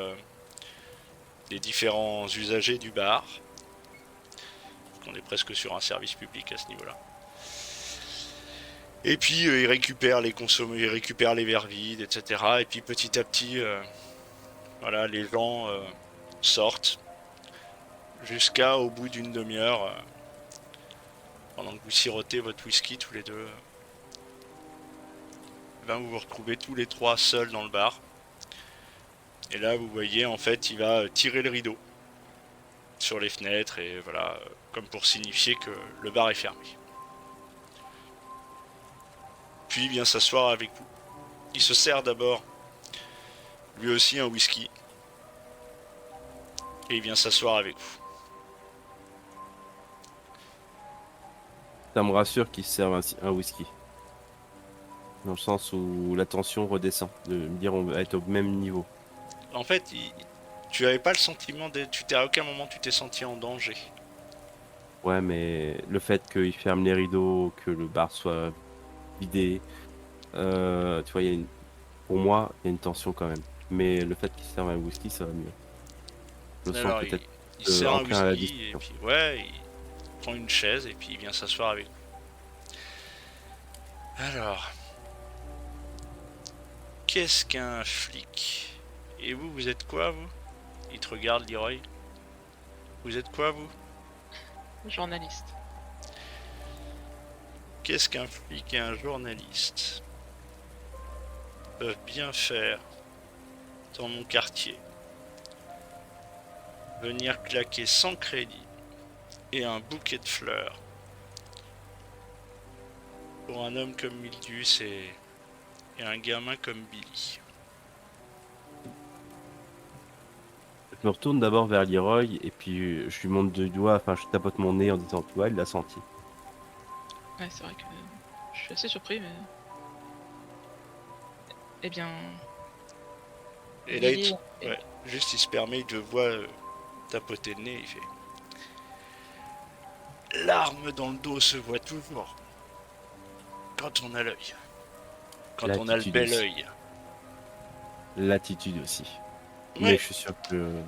des différents usagers du bar. On est presque sur un service public à ce niveau-là. Et puis il récupère les consommés, il récupère les verres vides, etc. Et puis petit à petit, voilà, les gens sortent jusqu'à au bout d'une demi-heure, pendant que vous sirotez votre whisky tous les deux. Ben, vous vous retrouvez tous les trois seuls dans le bar. Et là, vous voyez, en fait, il va tirer le rideau sur les fenêtres et voilà, comme pour signifier que le bar est fermé. Puis il vient s'asseoir avec vous. Il se sert d'abord, lui aussi, un whisky. Et il vient s'asseoir avec vous. Ça me rassure qu'il se serve un whisky. Dans le sens où la tension redescend. De me dire on va être au même niveau. En fait, tu avais pas le sentiment à aucun moment tu t'es senti en danger. Ouais, mais le fait qu'il ferme les rideaux, que le bar soit vidé, tu vois, pour moi, il y a une tension quand même. Mais le fait qu'il serve un whisky, ça va mieux. Je me sens Alors, peut-être il sert un enclin à la whisky et discussion. puis ouais, il prend une chaise et puis il vient s'asseoir avec vous. Alors, qu'est-ce qu'un flic? Et vous, vous êtes quoi, vous? Il te regarde, Leroy. Vous êtes quoi, vous? Journaliste. Qu'est-ce qu'un flic et un journaliste peuvent bien faire dans mon quartier? Venir claquer sans crédit et un bouquet de fleurs pour un homme comme Mildus et un gamin comme Billy. Je me retourne d'abord vers Leroy et puis je lui montre du doigt, enfin je tapote mon nez en disant tu vois, il l'a senti. Ouais, c'est vrai que je suis assez surpris, mais. Eh bien. Et là, Billy- ouais, juste il se permet, il te voit tapoter le nez, il fait... L'arme dans le dos se voit toujours quand on a l'œil. Quand on a le L'attitude bel aussi. œil. L'attitude aussi. Mais Ouais. je suis sûr que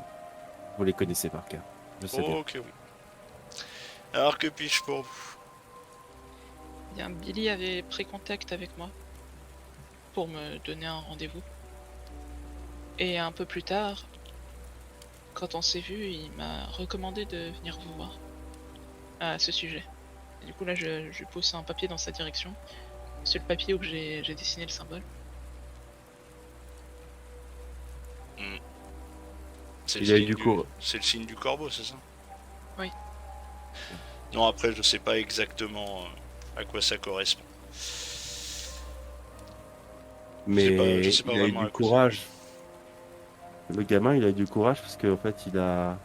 vous les connaissez par cœur. Je sais bien. Oh que oui. Alors que puis-je pour vous? Eh bien, Billy avait pris contact avec moi pour me donner un rendez-vous. Et un peu plus tard, quand on s'est vu, il m'a recommandé de venir vous voir à ce sujet. Et du coup, là, je lui pousse un papier dans sa direction sur le papier où j'ai dessiné le symbole. C'est Il a eu du c'est le signe du corbeau, c'est ça? Oui. Non, après, je sais pas exactement à quoi ça correspond. Mais je sais pas il a eu vraiment du à quoi ça- courage. Le gamin, il a eu du courage parce qu'en fait, il a.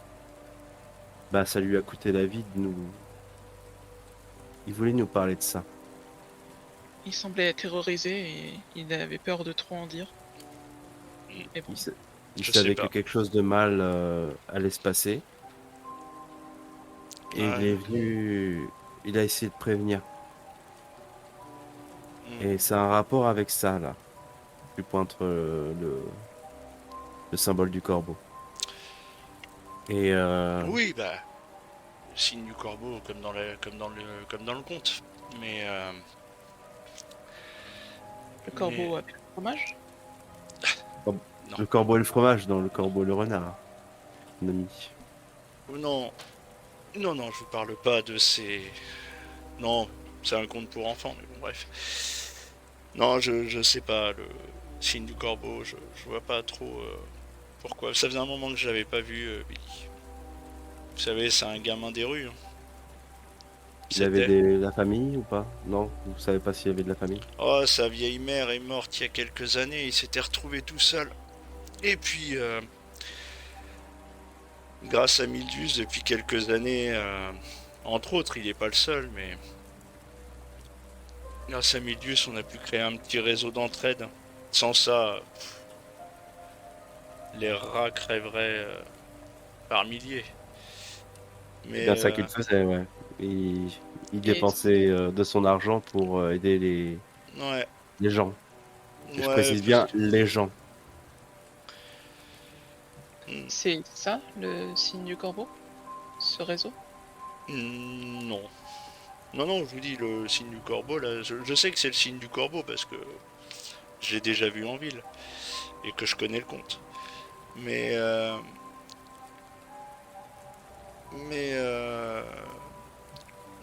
Bah, ça lui a coûté la vie de nous. Il voulait nous parler de ça. Il semblait terrorisé et il avait peur de trop en dire. Mais bon, Il Je sais savait que pas. quelque chose de mal allait se passer. Et il Ouais. est venu. Il a essayé de prévenir. Mm. Et c'est un rapport avec ça, là. Tu pointes le symbole du corbeau. Et Oui, bah, le signe du corbeau, comme dans le conte. Mais, le mais corbeau avec le fromage. non. le corbeau et le fromage, dans le corbeau et le renard. Mon ami. Non, non, non, je vous parle pas de ces. Non, c'est un conte pour enfants, mais bon, bref. Non, je sais pas, le signe du corbeau, je vois pas trop pourquoi. Ça faisait un moment que je l'avais pas vu, Billy. Vous savez, c'est un gamin des rues, hein. Il avait C'était. de la famille ou pas? Non, vous savez pas s'il y avait de la famille? Oh, sa vieille mère est morte il y a quelques années, il s'était retrouvé tout seul. Et puis, grâce à Mildius, depuis quelques années, entre autres, il n'est pas le seul, mais grâce à Mildius, on a pu créer un petit réseau d'entraide. Sans ça, les rats crèveraient par milliers. C'est Mais bien ça qu'il faisait, ouais. Il Et dépensait de son argent pour aider ouais, les gens. Et je ouais, précise parce bien que les gens. c'est ça le signe du corbeau? Ce réseau? Non, non, non, je vous dis le signe du corbeau. Là, je sais que c'est le signe du corbeau parce que je l'ai déjà vu en ville et que je connais le conte. Mais mais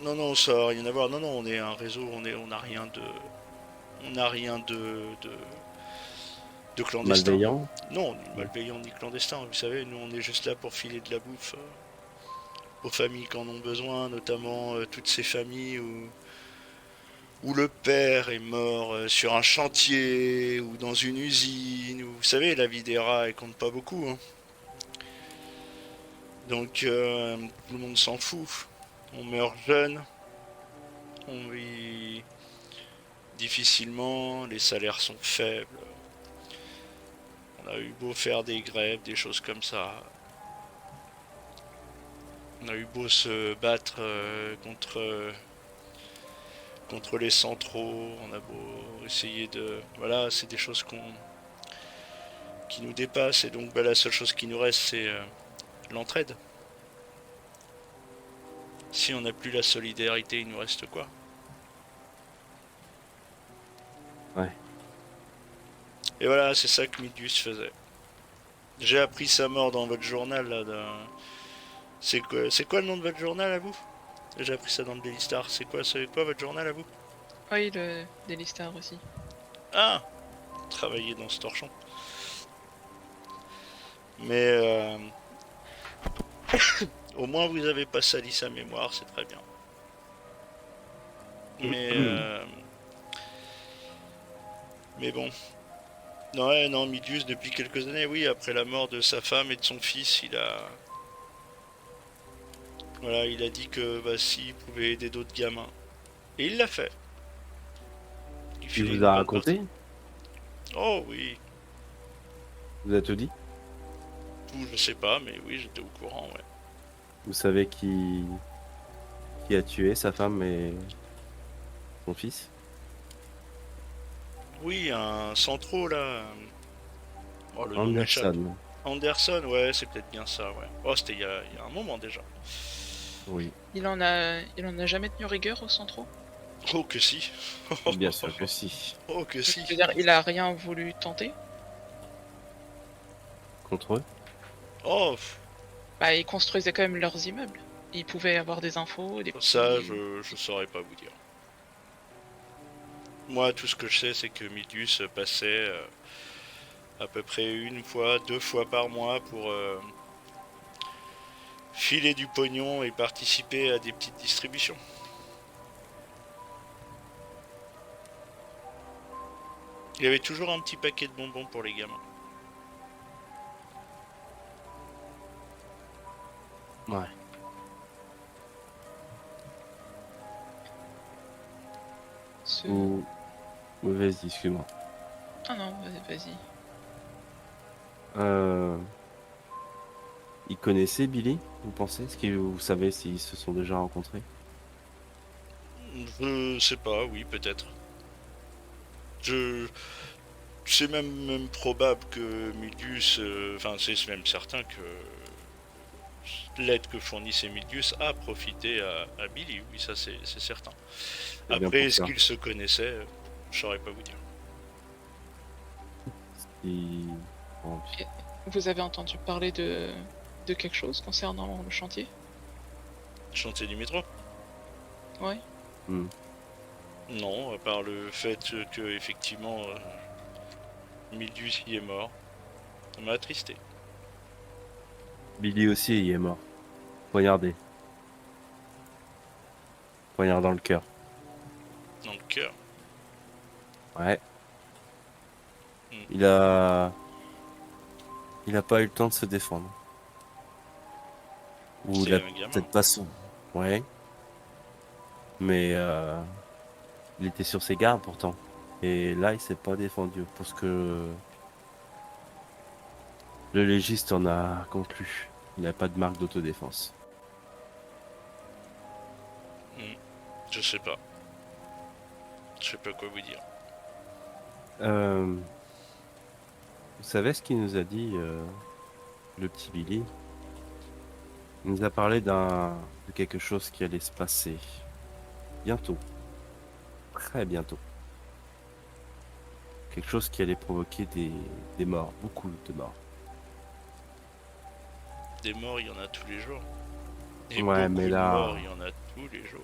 non, non, ça n'a rien à voir. Non, non, on est un réseau, on n'a rien de clandestin. Malveillants. Non, ni malveillant ni clandestin. Vous savez, nous, on est juste là pour filer de la bouffe aux familles qui en ont besoin, notamment toutes ces familles où le père est mort sur un chantier ou dans une usine. Vous savez, la vie des rats, elle compte pas beaucoup, hein. Donc, tout le monde s'en fout. On meurt jeune, on vit difficilement, les salaires sont faibles. On a eu beau faire des grèves, des choses comme ça. On a eu beau se battre contre les centraux, on a beau essayer de... Voilà, c'est des choses qui nous dépassent, et donc bah, la seule chose qui nous reste, c'est l'entraide. Si on n'a plus la solidarité, il nous reste quoi? Ouais. Et voilà, c'est ça que Midius faisait. J'ai appris sa mort dans votre journal, là. C'est quoi le nom de votre journal à vous? J'ai appris ça dans le Daily Star. C'est quoi votre journal à vous? Oui, le Daily Star aussi. Ah, travailler dans ce torchon. Mais au moins vous avez pas sali sa mémoire, c'est très bien. Mais bon. Non, ouais, non, Midius depuis quelques années, oui, après la mort de sa femme et de son fils, voilà, il a dit que bah, s'il pouvait aider d'autres gamins. Et il l'a fait. Il vous a raconté? Oh oui, Vous a tout dit? tout je sais pas, mais oui, j'étais au courant, ouais. Vous savez qui a tué sa femme et son fils? Oui, un centro là. Oh, le nom m'échappe. Anderson. Anderson, ouais, c'est peut-être bien ça, ouais. Oh, c'était il y a un moment déjà. Oui, Il en a jamais tenu rigueur au centro? Oh que si. bien sûr que si. Oh que Je si. veux dire, il a rien voulu tenter? Contre eux? Oh, Bah, ils construisaient quand même leurs immeubles. Ils pouvaient avoir des infos, des ça, petits... je saurais pas vous dire. Moi, tout ce que je sais, c'est que Milius passait à peu près une fois, 2 fois par mois pour filer du pognon et participer à des petites distributions. Il y avait toujours un petit paquet de bonbons pour les gamins. Ouais. Ce... Ou vas-y, excuse-moi. Ah non, vas-y. Euh... Ils connaissaient Billy, vous pensez? Est-ce que vous savez s'ils se sont déjà rencontrés? Je sais pas, oui, peut-être. Je... C'est même probable que Milius, enfin c'est même certain que l'aide que fournissait Milius a profité à Billy, oui ça c'est certain. C'est bien Après, pour est-ce ça. qu'ils se connaissaient? Je saurais pas vous dire. Ils- bon, Et vous avez entendu parler de quelque chose concernant le chantier? Chantier du métro? Ouais. hmm. Non, à part le fait que effectivement Milius y est mort. Ça m'a attristé. Billy aussi, il est mort. Poignardé. Poignard dans le cœur. Dans le cœur. Ouais. Hmm. Il a... Il a pas eu le temps de se défendre. Ou il C'est a un gamin. peut-être pas son... Ouais. Mais il était sur ses gardes pourtant. Et là, il s'est pas défendu. Parce que le légiste en a conclu. Il n'a pas de marque d'autodéfense. Hmm. Je sais pas. Je sais pas quoi vous dire. Euh, Vous savez ce qu'il nous a dit, le petit Billy? Il nous a parlé de quelque chose qui allait se passer bientôt, très bientôt. Quelque chose qui allait provoquer des morts, beaucoup de morts. Des morts, il y en a tous les jours. Et Ouais, mais beaucoup de là, morts, il y en a tous les jours.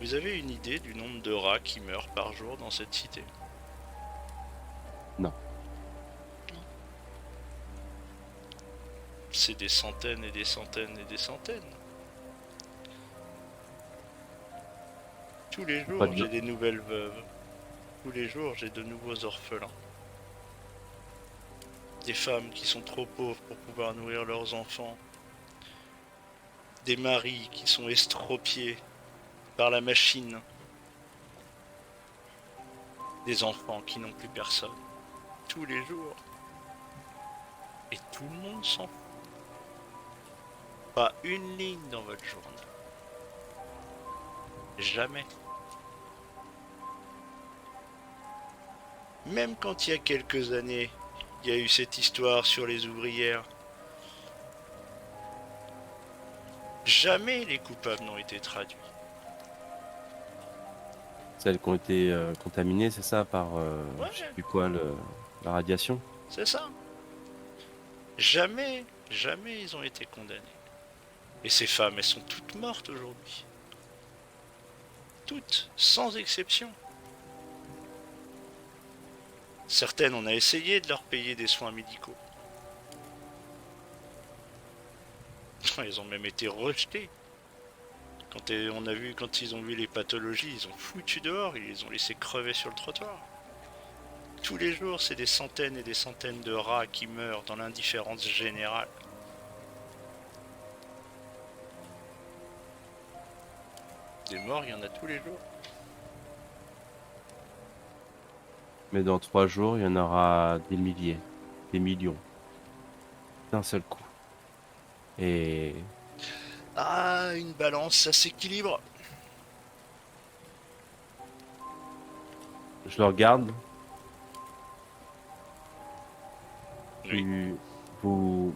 Vous avez une idée du nombre de rats qui meurent par jour dans cette cité? non. C'est des centaines et des centaines et des centaines. Tous les Pas jours, de... j'ai des nouvelles veuves. Tous les jours, j'ai de nouveaux orphelins. Des femmes qui sont trop pauvres pour pouvoir nourrir leurs enfants. Des maris qui sont estropiés par la machine. Des enfants qui n'ont plus personne. Tous les jours. Et tout le monde s'en fout. Pas une ligne dans votre journal. Jamais. Même quand il y a quelques années, il y a eu cette histoire sur les ouvrières, jamais les coupables n'ont été traduits. Celles qui ont été contaminées, c'est ça, par, Ouais, je sais plus quoi, la radiation? c'est ça. Jamais, jamais ils ont été condamnés. Et ces femmes, elles sont toutes mortes aujourd'hui. Toutes, sans exception. Certaines, on a essayé de leur payer des soins médicaux. Elles ont même été rejetées. Quand ils ont vu les pathologies, ils ont foutu dehors, ils les ont laissés crever sur le trottoir. Tous les jours, c'est des centaines et des centaines de rats qui meurent dans l'indifférence générale. Des morts, il y en a tous les jours. Mais dans 3 jours, il y en aura des milliers, des millions, d'un seul coup. Et Ah, une balance, ça s'équilibre. je le regarde. Oui. Vous,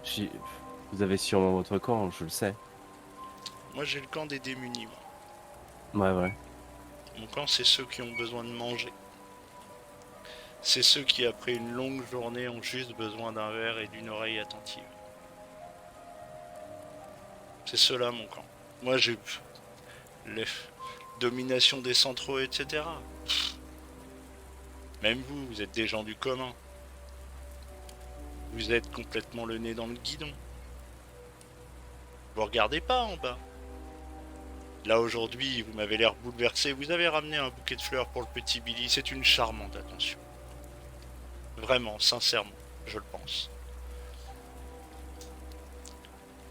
j'ai- vous avez sûrement votre camp, je le sais. Moi, j'ai le camp des démunis. Moi. Ouais, ouais. Mon camp, c'est ceux qui ont besoin de manger. C'est ceux qui, après une longue journée, ont juste besoin d'un verre et d'une oreille attentive. C'est ceux-là, mon camp. Moi, j'ai les domination des centraux, etc. Même vous, vous êtes des gens du commun. Vous êtes complètement le nez dans le guidon. Vous regardez pas en bas. Là aujourd'hui, vous m'avez l'air bouleversé. Vous avez ramené un bouquet de fleurs pour le petit Billy. C'est une charmante attention. Vraiment, sincèrement, je le pense.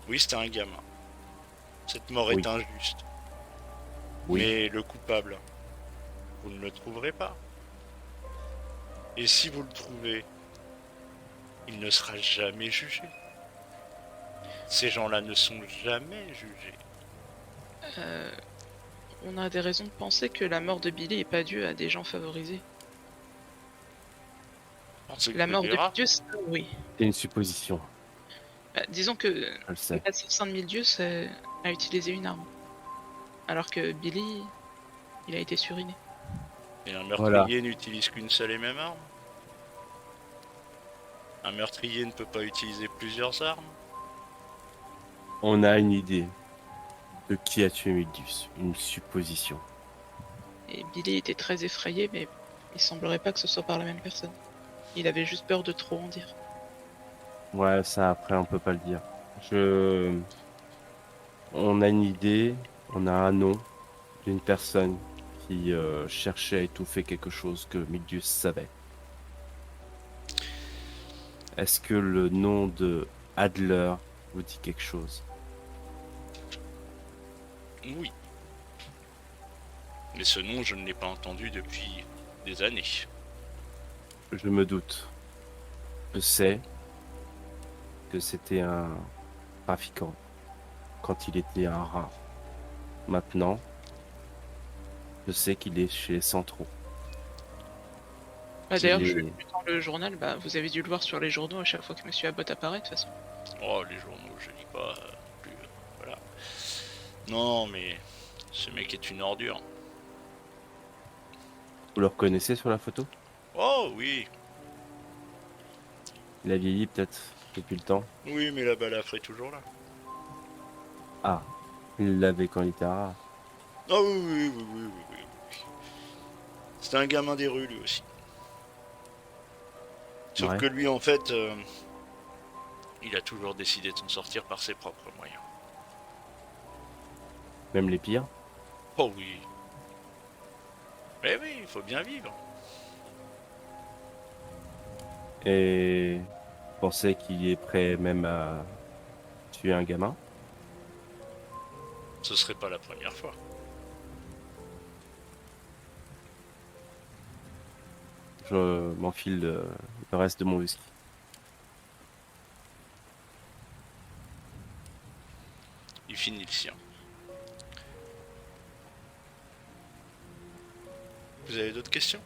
Oui, c'était un gamin. Cette mort Oui. est injuste. Oui. Mais le coupable, vous ne le trouverez pas. Et si vous le trouvez, il ne sera jamais jugé. Ces gens-là ne sont jamais jugés. Euh, on a des raisons de penser que la mort de Billy est pas due à des gens favorisés. Pensez que La vous mort de dira. Milius, oui. C'est une supposition, Disons que je le sais. l'assassin de Milius a utilisé une arme. Alors que Billy, il a été suriné. Et un Voilà. meurtrier n'utilise qu'une seule et même arme. Un meurtrier ne peut pas utiliser plusieurs armes. On a une idée de qui a tué Mildius. Une supposition. Et Billy était très effrayé, mais il semblerait pas que ce soit par la même personne. Il avait juste peur de trop en dire. Ouais, ça après on peut pas le dire. Je... On a une idée, on a un nom d'une personne qui cherchait à étouffer quelque chose que Mildius savait. Est-ce que le nom de Adler vous dit quelque chose? Oui. Mais ce nom, je ne l'ai pas entendu depuis des années. Je me doute. Je sais que c'était un trafiquant quand il était un rat. Maintenant, je sais qu'il est chez les centraux. D'ailleurs, Il je l'ai est... vu dans le journal, vous avez dû le voir sur les journaux à chaque fois que Monsieur Abbott apparaît, de toute façon. Oh, les journaux, je lis pas plus. Voilà. Non, mais ce mec est une ordure. Vous le reconnaissez sur la photo? Oh, oui. Il a vieilli peut-être depuis le temps. Oui, mais la balafre est toujours là. Ah, il l'avait quand il était un rat. Oh, oui, oui, oui, oui, oui, oui. C'était un gamin des rues, lui aussi. Sauf Ouais. que lui, en fait, il a toujours décidé de s'en sortir par ses propres moyens. Même les pires. Oh oui. Mais oui, il faut bien vivre. Et vous pensez qu'il est prêt même à tuer un gamin? Ce serait pas la première fois. Je m'enfile le reste de mon whisky. Il finit le sien. Vous avez d'autres questions?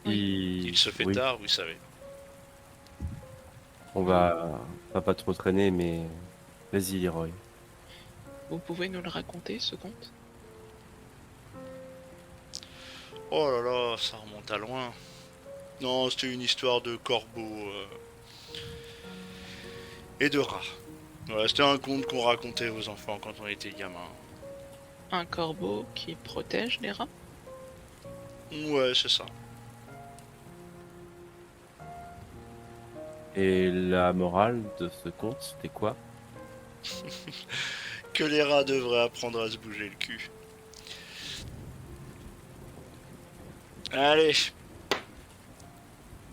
Il se fait Oui, tard, vous savez. on va pas trop traîner, mais vas-y, Leroy. Vous pouvez nous le raconter, ce conte? Oh là là, ça remonte à loin. Non, c'était une histoire de corbeaux et de rats. Voilà, c'était un conte qu'on racontait aux enfants quand on était gamin. Un corbeau qui protège les rats? Ouais, c'est ça. Et la morale de ce conte, c'était quoi? Que les rats devraient apprendre à se bouger le cul. Allez,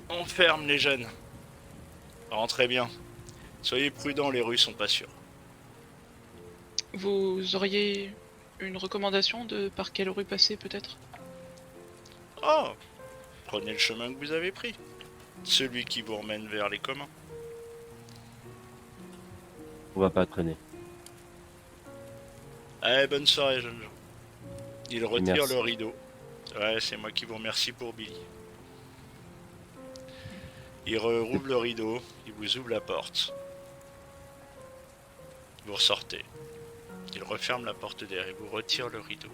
on ferme les jeunes. Rentrez bien. Soyez prudents, les rues sont pas sûres. Vous auriez une recommandation de par quelle rue passer, peut-être? Oh, prenez le chemin que vous avez pris. Celui qui vous remène vers les communs. On va pas traîner. Allez, bonne soirée, jeunes gens. Il retire merci. le rideau. Ouais, c'est moi qui vous remercie pour Billy. Il rouvre le rideau, il vous ouvre la porte. Vous ressortez. Il referme la porte derrière et vous retire le rideau.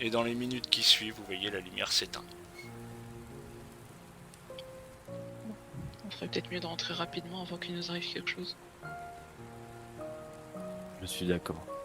Et dans les minutes qui suivent, vous voyez la lumière s'éteindre. On ferait peut-être mieux de rentrer rapidement avant qu'il nous arrive quelque chose. Je suis d'accord.